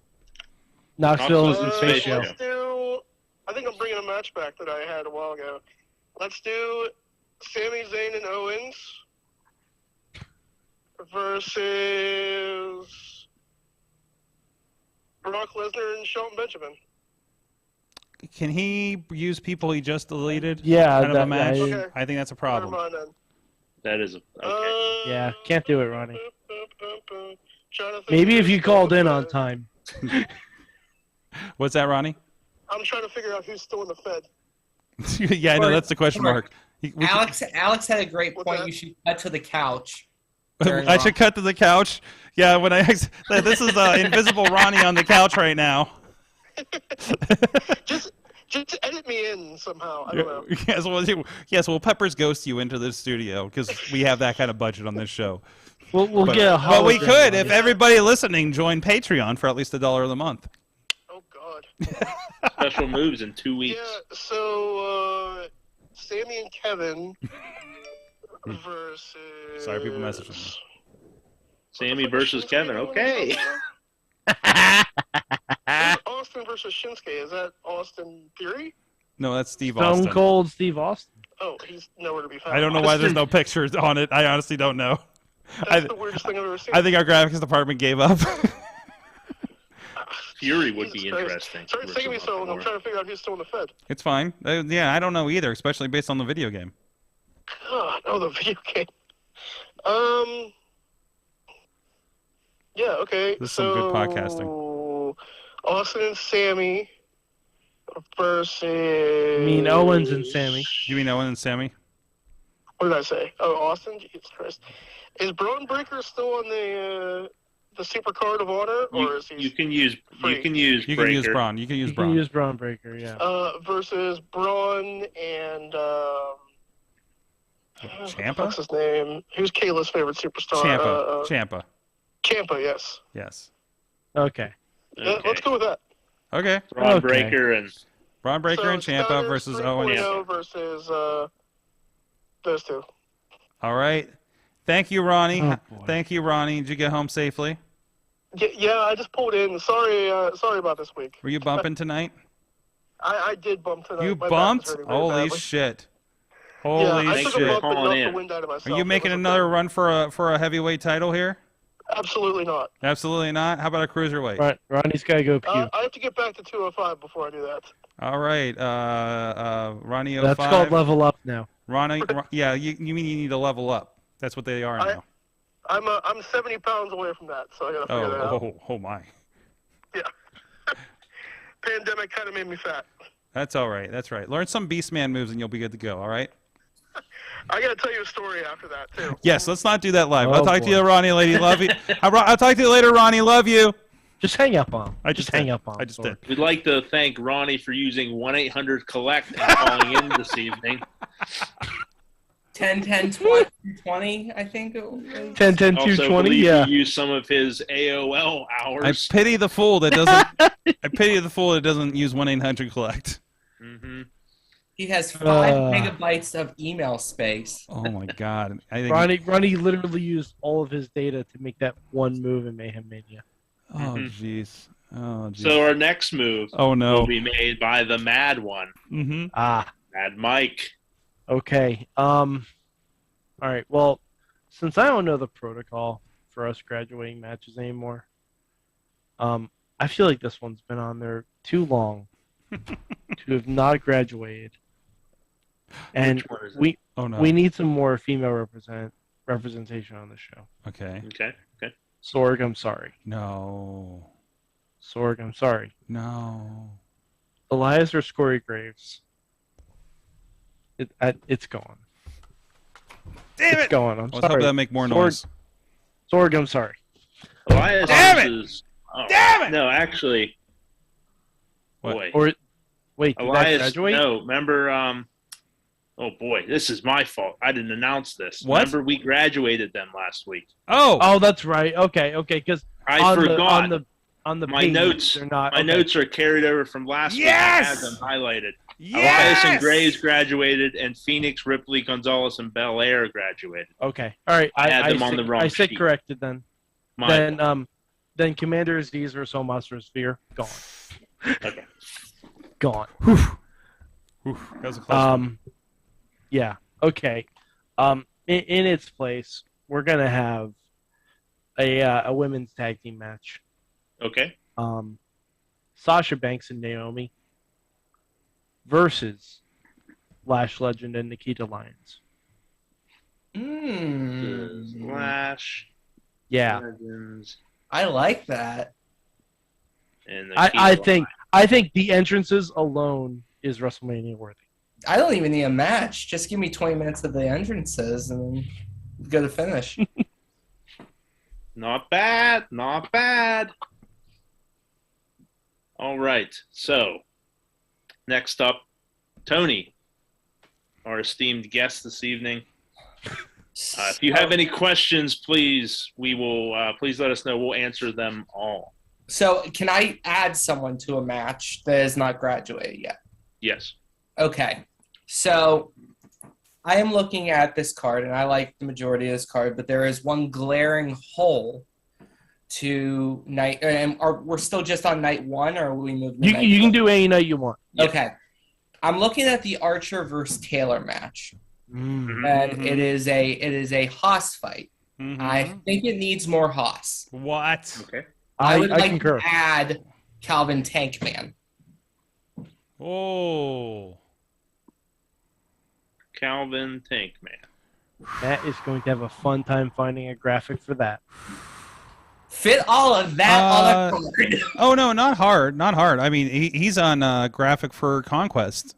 Knoxville is in Space Show. Let's do. I think I'm bringing a match back that I had a while ago. Let's do Sami Zayn and Owens versus Brock Lesnar and Shelton Benjamin. Can he use people he just deleted? Yeah, out of a match. I think that's a problem. Never mind then. That is okay. Yeah, can't do it, Ronnie. Maybe if you called in on time. What's that, Ronnie? I'm trying to figure out who's still in the Fed. Yeah, I know that's the question mark. Alex had a great point. You should cut to the couch. I should cut to the couch. Yeah, when this is invisible Ronnie on the couch right now. just edit me in somehow. I don't know. Yes, well, Peppers ghost you into the studio because we have that kind of budget on this show. We'll get a hologram. But we could if everybody listening joined Patreon for at least $1 a month. Oh God. Special moves in 2 weeks. Yeah. So Sammy and Kevin versus. Sorry, people messaging me. Sammy versus Kevin. Okay. Austin versus Shinsuke. Is that Austin Theory? No, that's Steve Austin. Stone Cold Steve Austin. Oh, he's nowhere to be found. I don't know why there's no pictures on it. I honestly don't know. That's the weirdest thing I've ever seen. I think our graphics department gave up. Fury would be interesting. Sorry, it's taking me so long. I'm trying to figure out who's still in the Fed. It's fine. Yeah, I don't know either, especially based on the video game. God, no, the video game. Yeah, okay. This is some good podcasting. Austin and Sammy versus. You mean Owens and Sammy? You mean Owens and Sammy? What did I say? Oh, Austin. Jesus Christ. Is Braun Breaker still on the Super Card of Honor, or is he? You can use free? you can use You Breaker. can use Braun. You can use You Braun. can use Braun Breaker, yeah. Versus Braun and Ciampa? What's his name? Who's Kayla's favorite superstar? Ciampa. Ciampa, yes. Yes. Okay. Yeah, let's go with that. Okay. Braun Breaker and Ciampa versus Owens. Versus those two. All right. Thank you, Ronnie. Oh, Thank you, Ronnie. Did you get home safely? Yeah, I just pulled in. Sorry about this week. Were you bumping tonight? I did bump tonight. You My back bumped? was hurting very Holy badly. shit. Yeah, Holy I took a shit. bump and knocked the wind out of myself. Are you making another run for a heavyweight title here? Absolutely not. Absolutely not. How about a cruiserweight? Right, Ronnie's got to go puke. I have to get back to 205 before I do that. All right. Ronnie 05. That's called level up now. Ronnie, yeah, you mean you need to level up. That's what they are now. I'm 70 pounds away from that, so I got to figure that out. Oh my. Yeah. Pandemic kind of made me fat. That's all right. That's right. Learn some Beastman moves and you'll be good to go. All right. I got to tell you a story after that too. Yes. Let's not do that live. I'll talk to boy. you, Ronnie. Lady, love you. I'll talk to you later, Ronnie. Love you. Just hang up on him. I just hang did. up on him. I just did. We'd like to thank Ronnie for using 1-800-COLLECT and calling in this evening. 10, 10, 20, 20, I think. 10, 10, 2, Also, 20, believe yeah. he used some of his AOL I hours. pity the fool that doesn't. I pity the fool that doesn't use 1-800-COLLECT. Mm-hmm. He has 5 megabytes of email space. Oh my God! I think Ronnie literally used all of his data to make that one move in Mayhem Mania. Oh jeez. Oh jeez. So our next move will be made by the Mad One. Mm-hmm. Mad Mike. Okay. All right. Well, since I don't know the protocol for us graduating matches anymore, I feel like this one's been on there too long to have not graduated. And we need some more female representation on the show. Okay. Sorg, I'm sorry. No. Sorg, I'm sorry. No. Elias or Scory Graves? It's gone. Damn it's gone. I'm Let's sorry. hope that make more noise. Sorg, I'm sorry. Elias Damn it! versus- oh, Damn it! No, actually. What? Boy. Or wait, did that Elias, graduate? no, remember, oh boy, this is my fault. I didn't announce this. What? Remember, we graduated them last week. Oh, that's right. Okay, because I forgot. On the my page, notes. they're not. My okay. notes are carried over from last week. Yes! I had them highlighted. Yes! Elias and Graves graduated, and Phoenix, Ripley, Gonzalez, and Belair graduated. Okay, all right. I had them on the wrong I said sheet. corrected then. Then Commander Aziz or Soul Monster Sphere gone. Okay. Gone. That was a close one. Yeah. Okay. In its place, we're gonna have a women's tag team match. Okay. Sasha Banks and Naomi versus Lash Legend and Nikita Lyons. Lash. Yeah. Legends, I like that. and I think the entrances alone is WrestleMania worthy. I don't even need a match. Just give me 20 minutes of the entrances and then go to finish. Not bad. Not bad. All right. So, next up, Tony, our esteemed guest this evening. If you have any questions, please, please let us know. We'll answer them all. So, can I add someone to a match that is not graduated yet? Yes. Okay. So, I am looking at this card, and I like the majority of this card, but there is one glaring hole to night. And we're still just on night 1, or are we moving to night You can 2? do any night you want. Okay. I'm looking at the Archer versus Taylor match. Mm-hmm. And it is a Haas fight. Mm-hmm. I think it needs more Haas. What? Okay. I would like concur. to add Calvin Tankman. Oh. Calvin Tankman. Matt is going to have a fun time finding a graphic for that. Fit all of that on a card. Oh no, not hard. I mean, he's on graphic for Conquest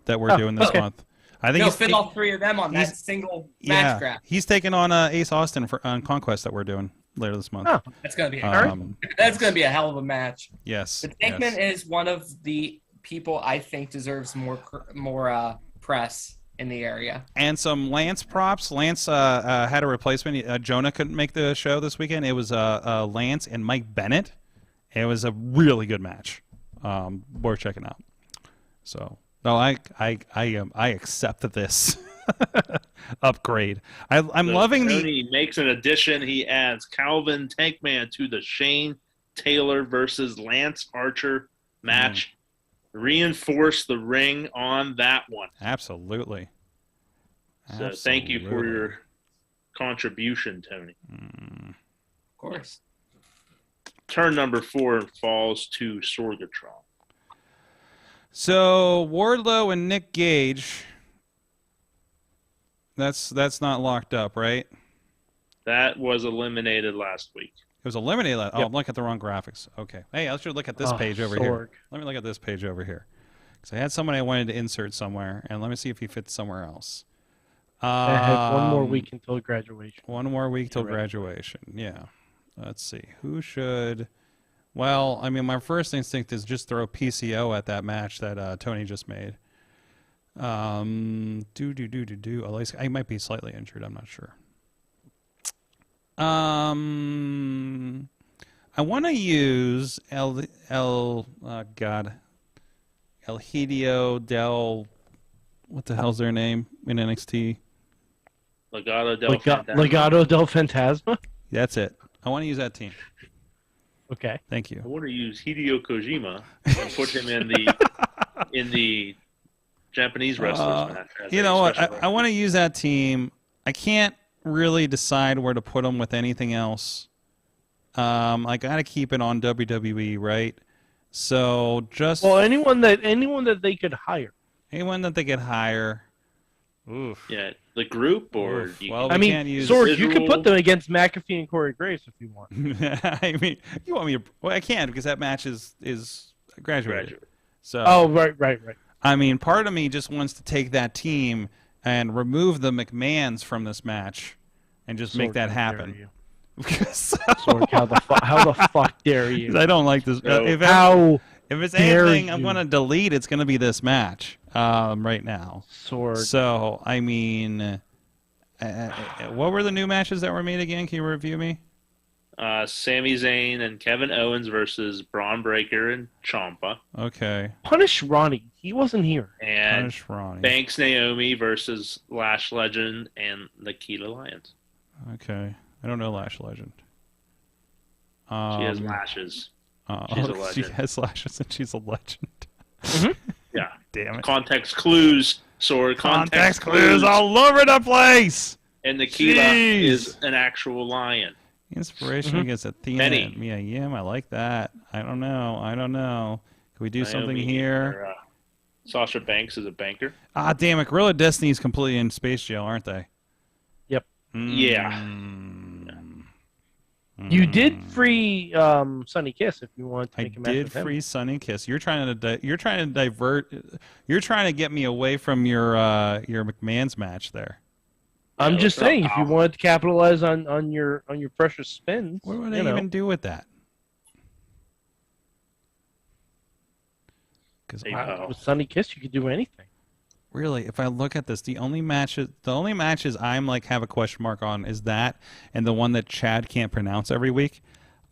that we're doing this month. I think fit all 3 of them on that single match graph. He's taking on Ace Austin on Conquest that we're doing later this month. Oh, that's gonna be a hell of a match. Yes. But Tankman is one of the people I think deserves more press in the area. And some Lance props. Lance had a replacement. Jonah couldn't make the show this weekend. It was Lance and Mike Bennett. It was a really good match. Worth checking out. So no, I accept this upgrade. I'm loving Tony makes an addition. He adds Calvin Tankman to the Shane Taylor versus Lance Archer match. Reinforce the ring on that one. Absolutely. So thank you for your contribution, Tony. Of course. Turn number 4 falls to Sorgatron. So Wardlow and Nick Gage. That's not locked up, right? That was eliminated last week. It was eliminated. Oh, I'm looking at the wrong graphics. Okay. Hey, let's look at this page over here. Let me look at this page over here. Because I had somebody I wanted to insert somewhere, and let me see if he fits somewhere else. I have 1 more week until graduation. 1 more week till graduation. Yeah. Let's see. Who should... Well, I mean, my first instinct is just throw PCO at that match that Tony just made. At least I might be slightly injured. I'm not sure. I want to use El Hidio del, what the hell's their name in NXT? Legado del Fantasma. Legado del Fantasma? That's it. I want to use that team. Okay. Thank you. I want to use Hideo Kojima and put him in the Japanese wrestlers match. You know what? I want to use that team. I can't really decide where to put them with anything else. I got to keep it on WWE, right? So just anyone that they could hire. Anyone that they could hire. Oof. Yeah, the group or can't use Sorg, you could put them against McAfee and Corey Graves if you want. I mean, you want me to? Well, I can't because that match is graduated. So. Oh, right. I mean, part of me just wants to take that team and remove the McMahons from this match, and just make that happen. Sorg, how the fuck dare you? I don't like this. If it's anything, I'm going to delete. It's going to be this match right now. Sorg. So I mean, what were the new matches that were made again? Can you review me? Sami Zayn and Kevin Owens versus Braun Breaker and Ciampa. Okay. Punish Ronnie. He wasn't here. And Punish Ronnie. Banks Naomi versus Lash Legend and Nikita Lyons. Okay. I don't know Lash Legend. She has lashes. She's a legend. She has lashes and she's a legend. Yeah. Damn it. Context clues, Sorg. Context clues all over the place. And Nikita is an actual lion. Inspiration against Athena. Yeah, I like that. I don't know. Can we do something here? Sasha Banks is a banker. Ah, damn it. Gorilla Destiny is completely in space jail, aren't they? Yep. Yeah. You did free Sunny Kiss if you want to make a match with him. I did free Sunny Kiss. You're trying to divert. You're trying to get me away from your McMahon's match there. I'm just saying, if you wanted to capitalize on your precious spins, what would I even do with that? Because with Sunny Kiss, you could do anything. Really, if I look at this, the only matches I'm like have a question mark on is that and the one that Chad can't pronounce every week.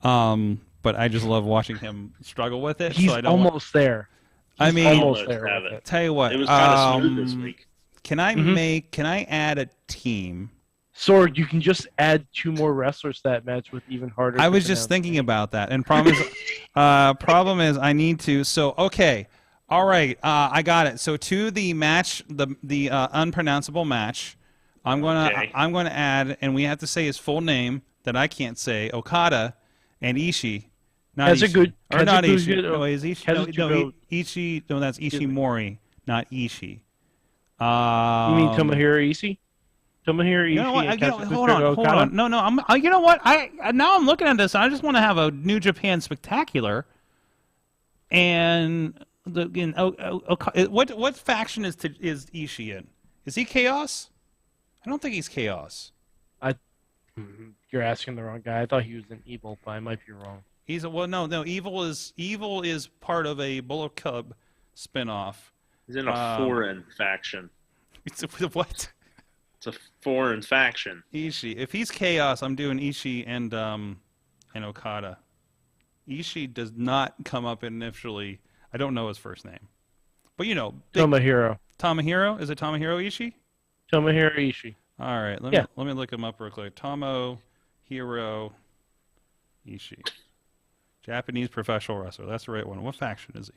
But I just love watching him struggle with it. He's almost there. I mean, almost there. Tell you what, it was kind of smooth this week. Can I add a team? Sorg, you can just add 2 more wrestlers to that match with even harder. I was just thinking about that, and problem is I need to. So okay. All right, I got it. So to the match, the unpronounceable match, I'm gonna add, and we have to say his full name that I can't say. Okada and Ishii. Not Ishii. Not Ishii. No, is Ishii? No, Ishii. No, that's Ishimori, not Ishii. You mean Tomohiro Ishii? Tomohiro Ishii. You know what? And Hold on. No. You know what? Now I'm looking at this. I just want to have a New Japan Spectacular. And what faction is Ishii in? Is he Chaos? I don't think he's Chaos. You're asking the wrong guy. I thought he was an Evil, but I might be wrong. No. Evil is part of a Bullet Club spinoff. He's in a foreign faction. It's what? It's a foreign faction. Ishii. If he's Chaos, I'm doing Ishii and Okada. Ishii does not come up initially. I don't know his first name, but Tomohiro. Tomohiro? Is it Tomohiro Ishii? Tomohiro Ishii. All right, let me look him up real quick. Tomohiro Ishii, Japanese professional wrestler. That's the right one. What faction is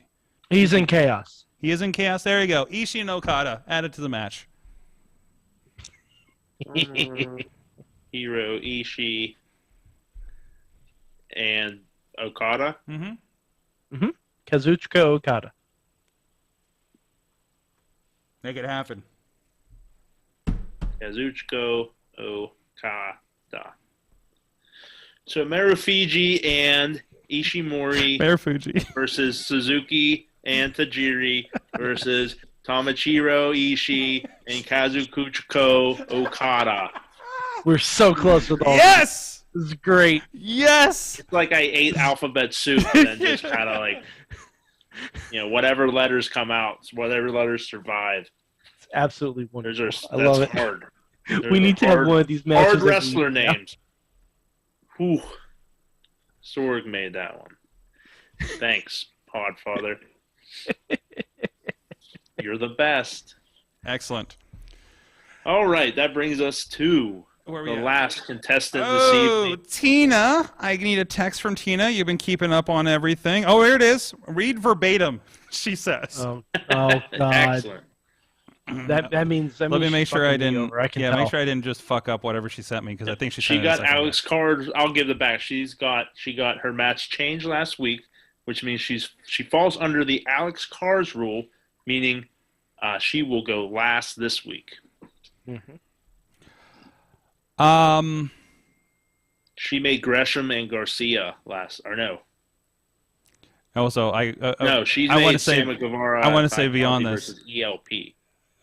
he? He's in Chaos. He is in Chaos. There you go. Ishii and Okada added to the match. Hiro Ishii and Okada. Kazuchika Okada. Make it happen. Kazuchika Okada. So Marufuji and Ishimori versus Suzuki and Tajiri versus Tomohiro Ishii and Kazuchika Okada. We're so close with all Yes! This is great. Yes! It's like I ate alphabet soup and then just kind of like, whatever letters come out, whatever letters survive. It's absolutely wonderful. That's I love it. hard. We need to have one of these matches. Hard wrestler names. Whew. Sorg made that one. Thanks, Podfather. You're the best. Excellent. All right, that brings us to the last contestant this evening. Tina. I need a text from Tina. You've been keeping up on everything. Oh, here it is. Read verbatim, she says. Oh God. Excellent. That means Let me make sure I didn't. Make sure I didn't just fuck up whatever she sent me because I think she got Alex cards. I'll give it back. She got her match changed last week, which means she falls under the Alex Carr's rule, meaning she will go last this week. She made Gresham and Garcia last, or no? Also, no, she's made Sam Guevara. I want to say beyond this versus ELP.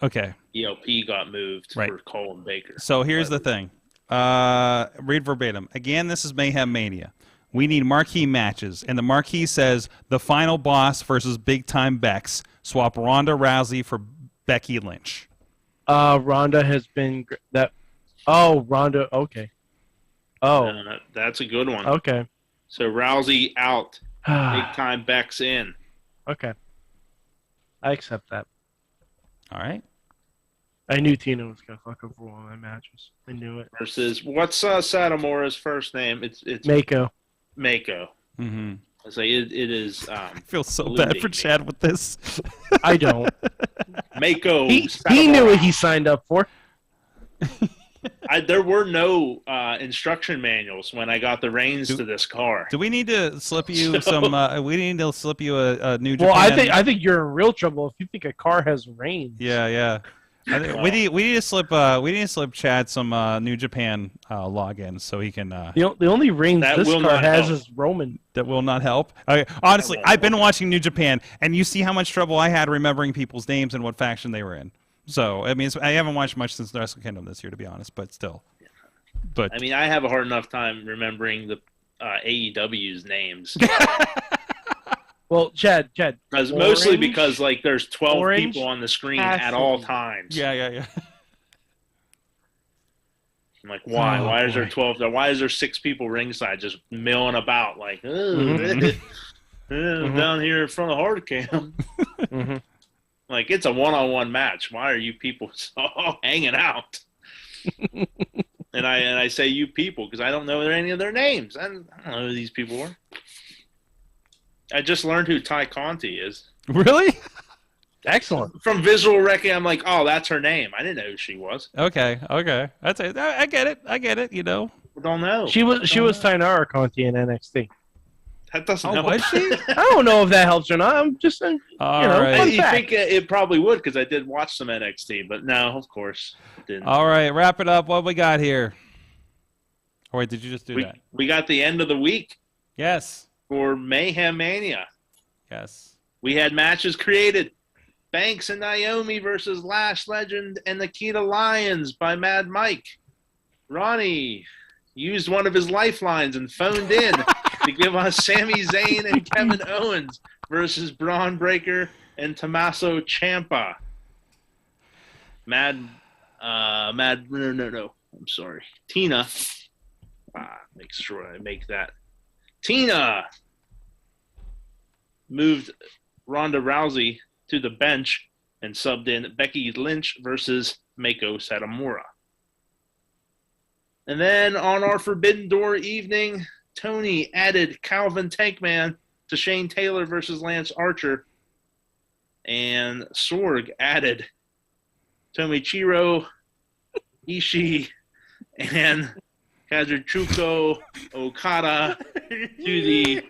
Okay. ELP got moved for Cole and Baker. So here's the thing. Read verbatim. Again, this is Mayhem Mania. We need marquee matches. And the marquee says the final boss versus big time Bex. Swap Ronda Rousey for Becky Lynch. Ronda has been that. Oh, Ronda. Okay. Oh, that's a good one. Okay. So Rousey out. Big time Bex in. Okay. I accept that. All right. I knew Tina was gonna fuck up for one of my matches. I knew it. Versus what's Satomora's first name? It's Mako. Mako. Mm-hmm. It's like it is. I feel so bad for Chad with this. I don't. Mako. He knew what he signed up for. There were no instruction manuals when I got the reins to this car. Do we need to slip you some? We need to slip you a New Japan. Well, I think you're in real trouble if you think a car has reins. Yeah. We need to slip Chad some New Japan logins so he can. The only reins this car has is Roman. That will not help. Honestly, I've been watching New Japan, and you see how much trouble I had remembering people's names and what faction they were in. So I mean, I haven't watched much since the Wrestle Kingdom this year, to be honest. But still, I mean, I have a hard enough time remembering the AEW's names. Well, Chad. Mostly because like there's 12 people on the screen at all times. Yeah. I'm like, why? Why is there 12? Why is there 6 people ringside just milling about like, down here in front of Hard Cam? Like, it's a one-on-one match. Why are you people all hanging out? and I say you people because I don't know any of their names. I don't know who these people are. I just learned who Ty Conti is. Really? Excellent. From visual recce, I'm like, oh, that's her name. I didn't know who she was. Okay. That's it. I get it. You know. I don't know. She was Tainara Conti in NXT. That doesn't Oh, help. was she? I don't know if that helps or not. I'm just saying, All right. fun You fact. think it probably would because I did watch some NXT, but no, of course, it didn't. All right, wrap it up. What we got here? Oh, wait, did you just do that? We got the end of the week Yes. for Mayhem Mania. Yes. We had matches created. Banks and Naomi versus Lash Legend and Nikita Lyons by Mad Mike. Ronnie used one of his lifelines and phoned in to give us Sami Zayn and Kevin Owens versus Braun Breaker and Tommaso Ciampa. No. I'm sorry. Tina. Make sure I make that. Tina moved Ronda Rousey to the bench and subbed in Becky Lynch versus Meiko Satomura. And then on our Forbidden Door evening, Tony added Calvin Tankman to Shane Taylor versus Lance Archer. And Sorg added Tomichiro Ishii and Kazuchika Okada to the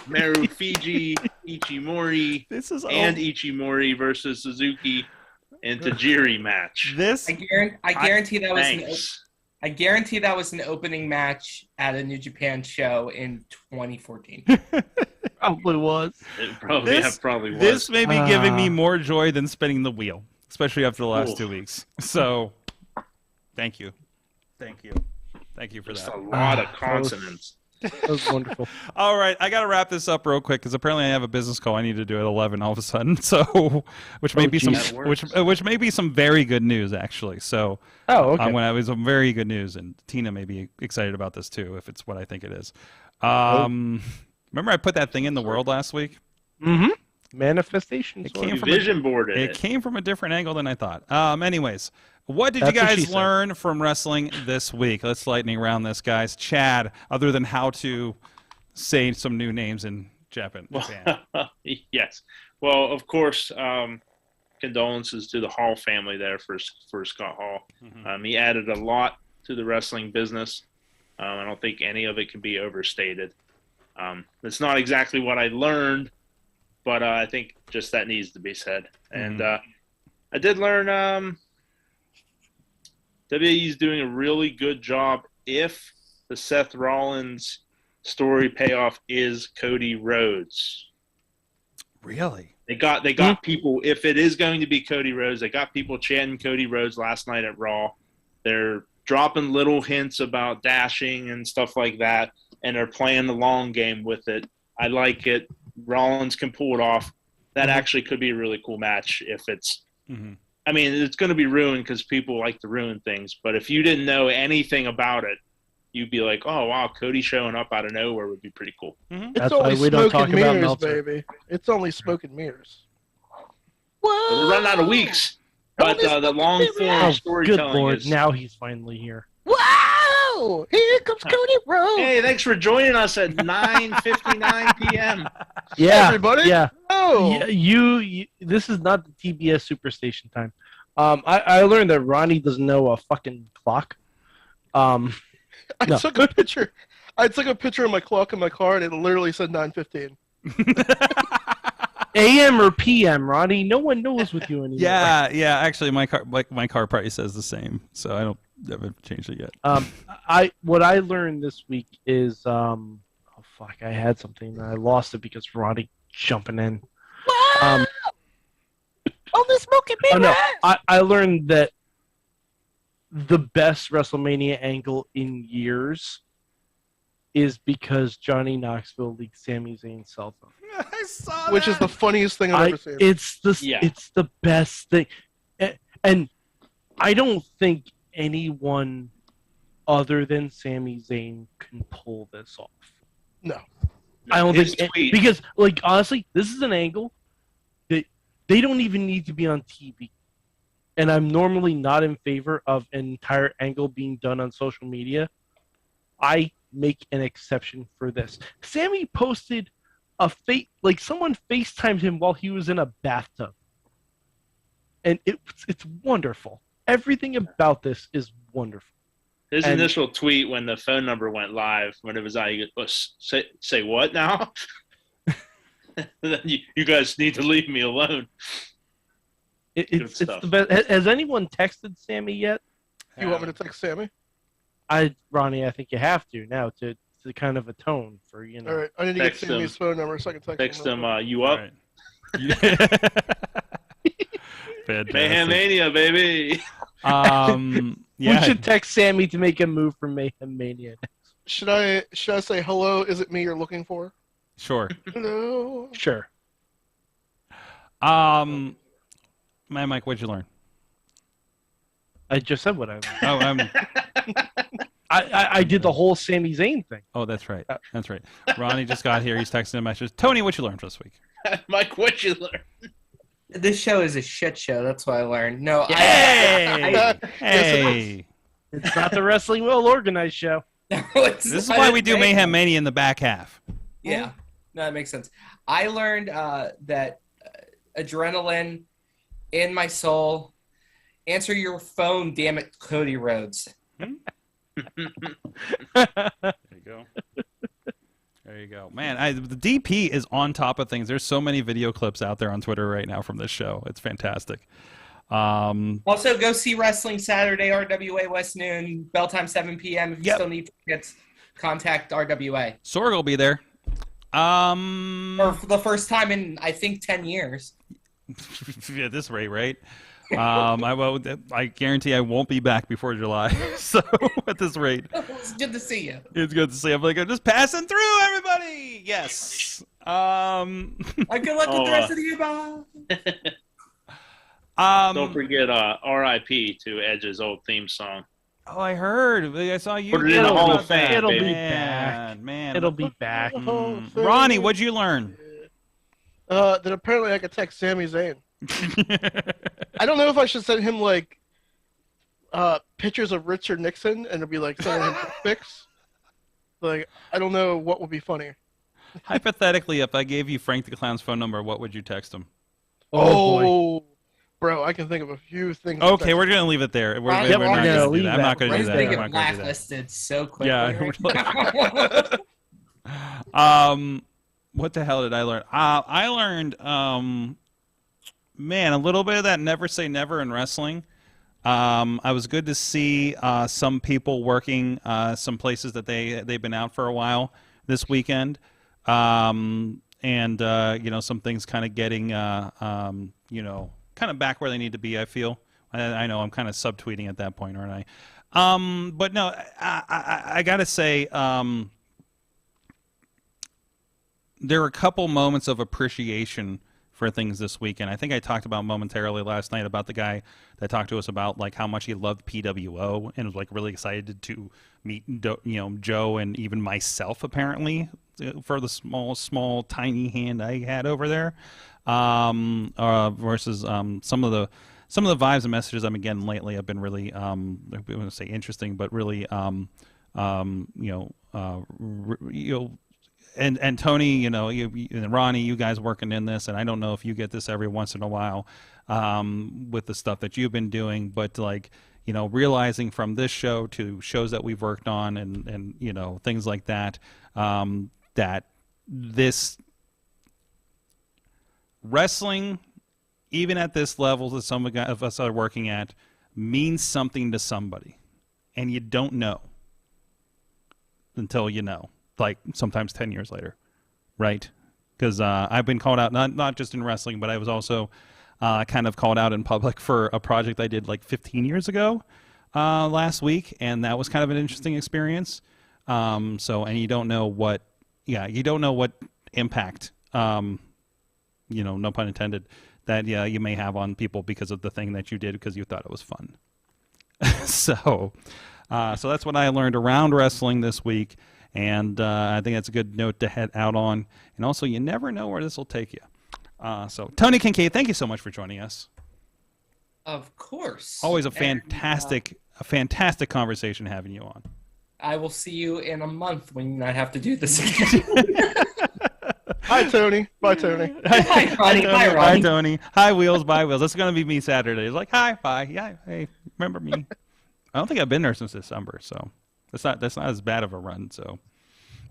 Marufuji Ichimori and Ichimori versus Suzuki and Tajiri match. I guarantee that was Thanks. I guarantee that was an opening match at a New Japan show in 2014. Probably was. It probably was. This may be giving me more joy than spinning the wheel, especially after the last Ooh. 2 weeks. So, thank you. Thank you for Just that. a lot of consonants. That was wonderful. All right, I got to wrap this up real quick because apparently I have a business call I need to do at 11 all of a sudden. So, which may be some which may be some very good news actually. So, okay. when I was some very good news, and Tina may be excited about this too if it's what I think it is. Remember I put that thing in the world last week? Mm-hmm. Manifestation. It came from Vision boarded it it. came from a different angle than I thought. Anyways, what did That's you what she guys said. learn from wrestling this week? Let's lightning round this, guys. Chad, other than how to say some new names in Japan. Yes. Well, of course, condolences to the Hall family there for Scott Hall. He added a lot to the wrestling business. I don't think any of it can be overstated. It's not exactly what I learned, but I think just that needs to be said. And I did learn WWE's doing a really good job if the Seth Rollins story payoff is Cody Rhodes. Really? They got people, if it is going to be Cody Rhodes, they got people chanting Cody Rhodes last night at Raw. They're dropping little hints about dashing and stuff like that, and they're playing the long game with it. I like it. Rollins can pull it off. That actually could be a really cool match if it's I mean, it's going to be ruined because people like to ruin things, but if you didn't know anything about it, you'd be like, oh, wow, Cody showing up out of nowhere would be pretty cool. That's why we don't talk about Meltzer. baby. It's only smoke and mirrors. We're running out of weeks, but the long form storytelling Good Lord, is... now he's finally here. Wow! Here comes Cody Rhodes. Hey, thanks for joining us at 9:59 p.m. Yeah, everybody. Yeah. Oh, Yeah, you. This is not the TBS Superstation time. I learned that Ronnie doesn't know a fucking clock. I took a picture. I took a picture of my clock in my car, and it literally said 9:15. AM or PM, Ronnie? No one knows with you anymore. Yeah. Actually, my car probably says the same, so I haven't changed it yet. What I learned this week is I had something and I lost it because Ronnie jumping in. Only smoking mirrors. I learned that the best WrestleMania angle in years is because Johnny Knoxville leaked Sami Zayn's cell phone. I saw that. Which is the funniest thing I've ever seen. It's the best thing, and I don't think anyone other than Sami Zayn can pull this off. No, I don't His think tweet. because, like, honestly, this is an angle that they don't even need to be on TV. And I'm normally not in favor of an entire angle being done on social media. I make an exception for this. Sammy posted someone FaceTimed him while he was in a bathtub. And it's wonderful. Everything about this is wonderful. His initial tweet when the phone number went live, when it was out, he goes, say what now? Then you guys need to leave me alone. It's the best. Has anyone texted Sammy yet? You want me to text Sammy? Ronnie, I think you have to now to kind of atone for, you know. All right, I need to get Sammy's phone number so I can text him. You up? Right. Mayhem Mania, baby. We should text Sammy to make him move from Mayhem Mania. Should I say hello? Is it me you're looking for? Sure. Hello. Sure. Man, Mike, what'd you learn? I just said what I learned. Oh, I did the whole Sami Zayn thing. Oh, that's right. That's right. Ronnie just got here. He's texting a message. Tony, what you learned this week? Mike, what you learned? This show is a shit show. That's what I learned. No, Hey! It's not the Wrestling Well Organized show. This is why we do Mayhem Mania in the back half. Yeah. No, that makes sense. I learned that adrenaline in my soul. Answer your phone, damn it, Cody Rhodes. There you go. There you go. Man, the DP is on top of things. There's so many video clips out there on Twitter right now from this show. It's fantastic. Also, go see Wrestling Saturday, RWA West Noon, bell time 7 p.m. If you still need tickets, contact RWA. Sorg will be there. For the first time in, I think, 10 years. At this rate, right? I guarantee I won't be back before July. So at this rate, It's good to see you. It's good to see you. I'm just passing through, everybody. Yes. Good luck with the rest of the year, Don't forget R.I.P. to Edge's old theme song. Oh, I heard. I saw you. Put it in the Hall of Fame. It'll baby. be back. Man. It'll be back. Ronnie, what'd you learn? That apparently I could text Sami Zayn. I don't know if I should send him pictures of Richard Nixon and it'll be sending him pics. I don't know what would be funnier. Hypothetically, if I gave you Frank the Clown's phone number, what would you text him? Oh, bro, I can think of a few things. Okay, we're gonna leave it there. We're not gonna do that. I'm not gonna do that. I'm not blacklisted so quickly. Yeah. What the hell did I learn? I learned, man, a little bit of that never say never in wrestling. I was good to see some people working some places that they've been out for a while this weekend, and some things kind of getting kind of back where they need to be. I feel. I know I'm kind of subtweeting at that point, aren't I? But no, I gotta say. There were a couple moments of appreciation for things this weekend. I think I talked about momentarily last night about the guy that talked to us about how much he loved PWO and was really excited to meet Joe and even myself apparently for the small tiny hand I had over there versus some of the vibes and messages I'm getting lately have been really I want to say interesting, but really And Tony, and Ronnie, you guys working in this, and I don't know if you get this every once in a while with the stuff that you've been doing, but realizing from this show to shows that we've worked on and things like that, that this wrestling, even at this level that some of us are working at, means something to somebody, and you don't know until you know. Sometimes 10 years later, right? Because I've been called out, not just in wrestling, but I was also kind of called out in public for a project I did 15 years ago last week, and that was kind of an interesting experience. And you don't know what impact, no pun intended, that you may have on people because of the thing that you did because you thought it was fun. So that's what I learned around wrestling this week. And I think that's a good note to head out on. And also, you never know where this will take you. So, Tony Kincaid, thank you so much for joining us. Of course. Always a fantastic conversation having you on. I will see you in a month when I have to do this again. Hi, Tony. Bye, Tony. Hi, Ronnie. Bye, Ronnie. Bye, Tony. Hi, Wheels. Bye, Wheels. That's going to be me Saturday. It's hi, bye. Yeah, hey, remember me. I don't think I've been there since December, so that's not as bad of a run. So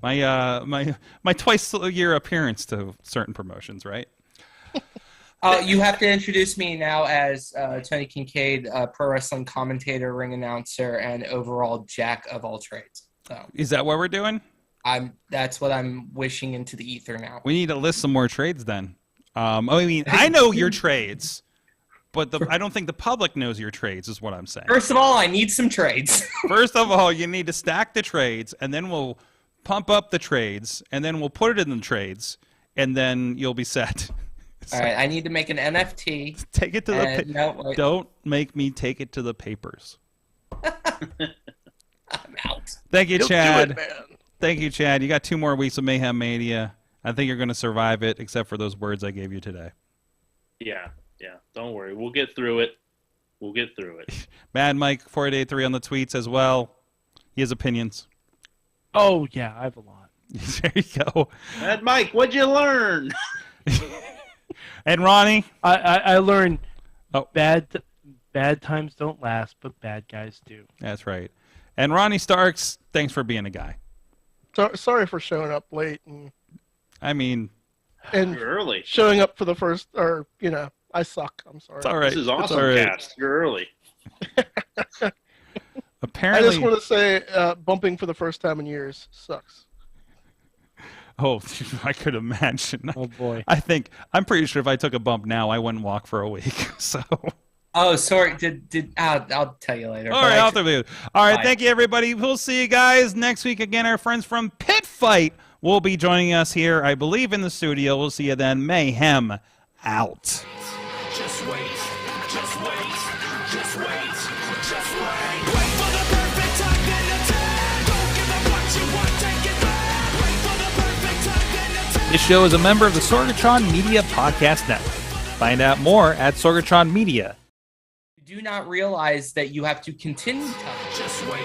my twice a year appearance to certain promotions, right? You have to introduce me now as Tony Kincaid, pro wrestling commentator, ring announcer, and overall jack of all trades. So is that what we're doing? That's what I'm wishing into the ether now. We need to list some more trades then. I mean, I know your trades, but I don't think the public knows your trades. Is what I'm saying. First of all, I need some trades. First of all, you need to stack the trades, and then we'll pump up the trades, and then we'll put it in the trades, and then you'll be set. All right, I need to make an NFT. Take it to the Don't make me take it to the papers. I'm out. Thank you, Chad. Do it, man. Thank you, Chad. You got 2 more weeks of Mayhem Mania. I think you're going to survive it, except for those words I gave you today. Yeah. Don't worry. We'll get through it. Mad Mike 4883 on the tweets as well. He has opinions. Oh, yeah, I have a lot. There you go. Mad Mike, what'd you learn? And Ronnie? I learned bad times don't last, but bad guys do. That's right. And Ronnie Starks, thanks for being a guy. Sorry for showing up late. And You're early. Showing up for the first, I suck. I'm sorry. It's all right. This is awesome, right. Cast. You're early. Apparently, I just want to say bumping for the first time in years sucks. Oh, I could imagine. Oh, boy. I'm pretty sure if I took a bump now, I wouldn't walk for a week. So. Oh, sorry. I'll tell you later. All right, All right, Bye. thank you, everybody. We'll see you guys next week again. Our friends from Pit Fight will be joining us here, I believe, in the studio. We'll see you then. Mayhem out. Just wait, just wait, just wait, just wait. Wait for the perfect time, then attack. Don't give up what you want, take it back. Wait for the perfect time, then attack. This show is a member of the Sorgatron Media Podcast Network. Find out more at Sorgatron Media. You do not realize that you have to continue to. Just wait,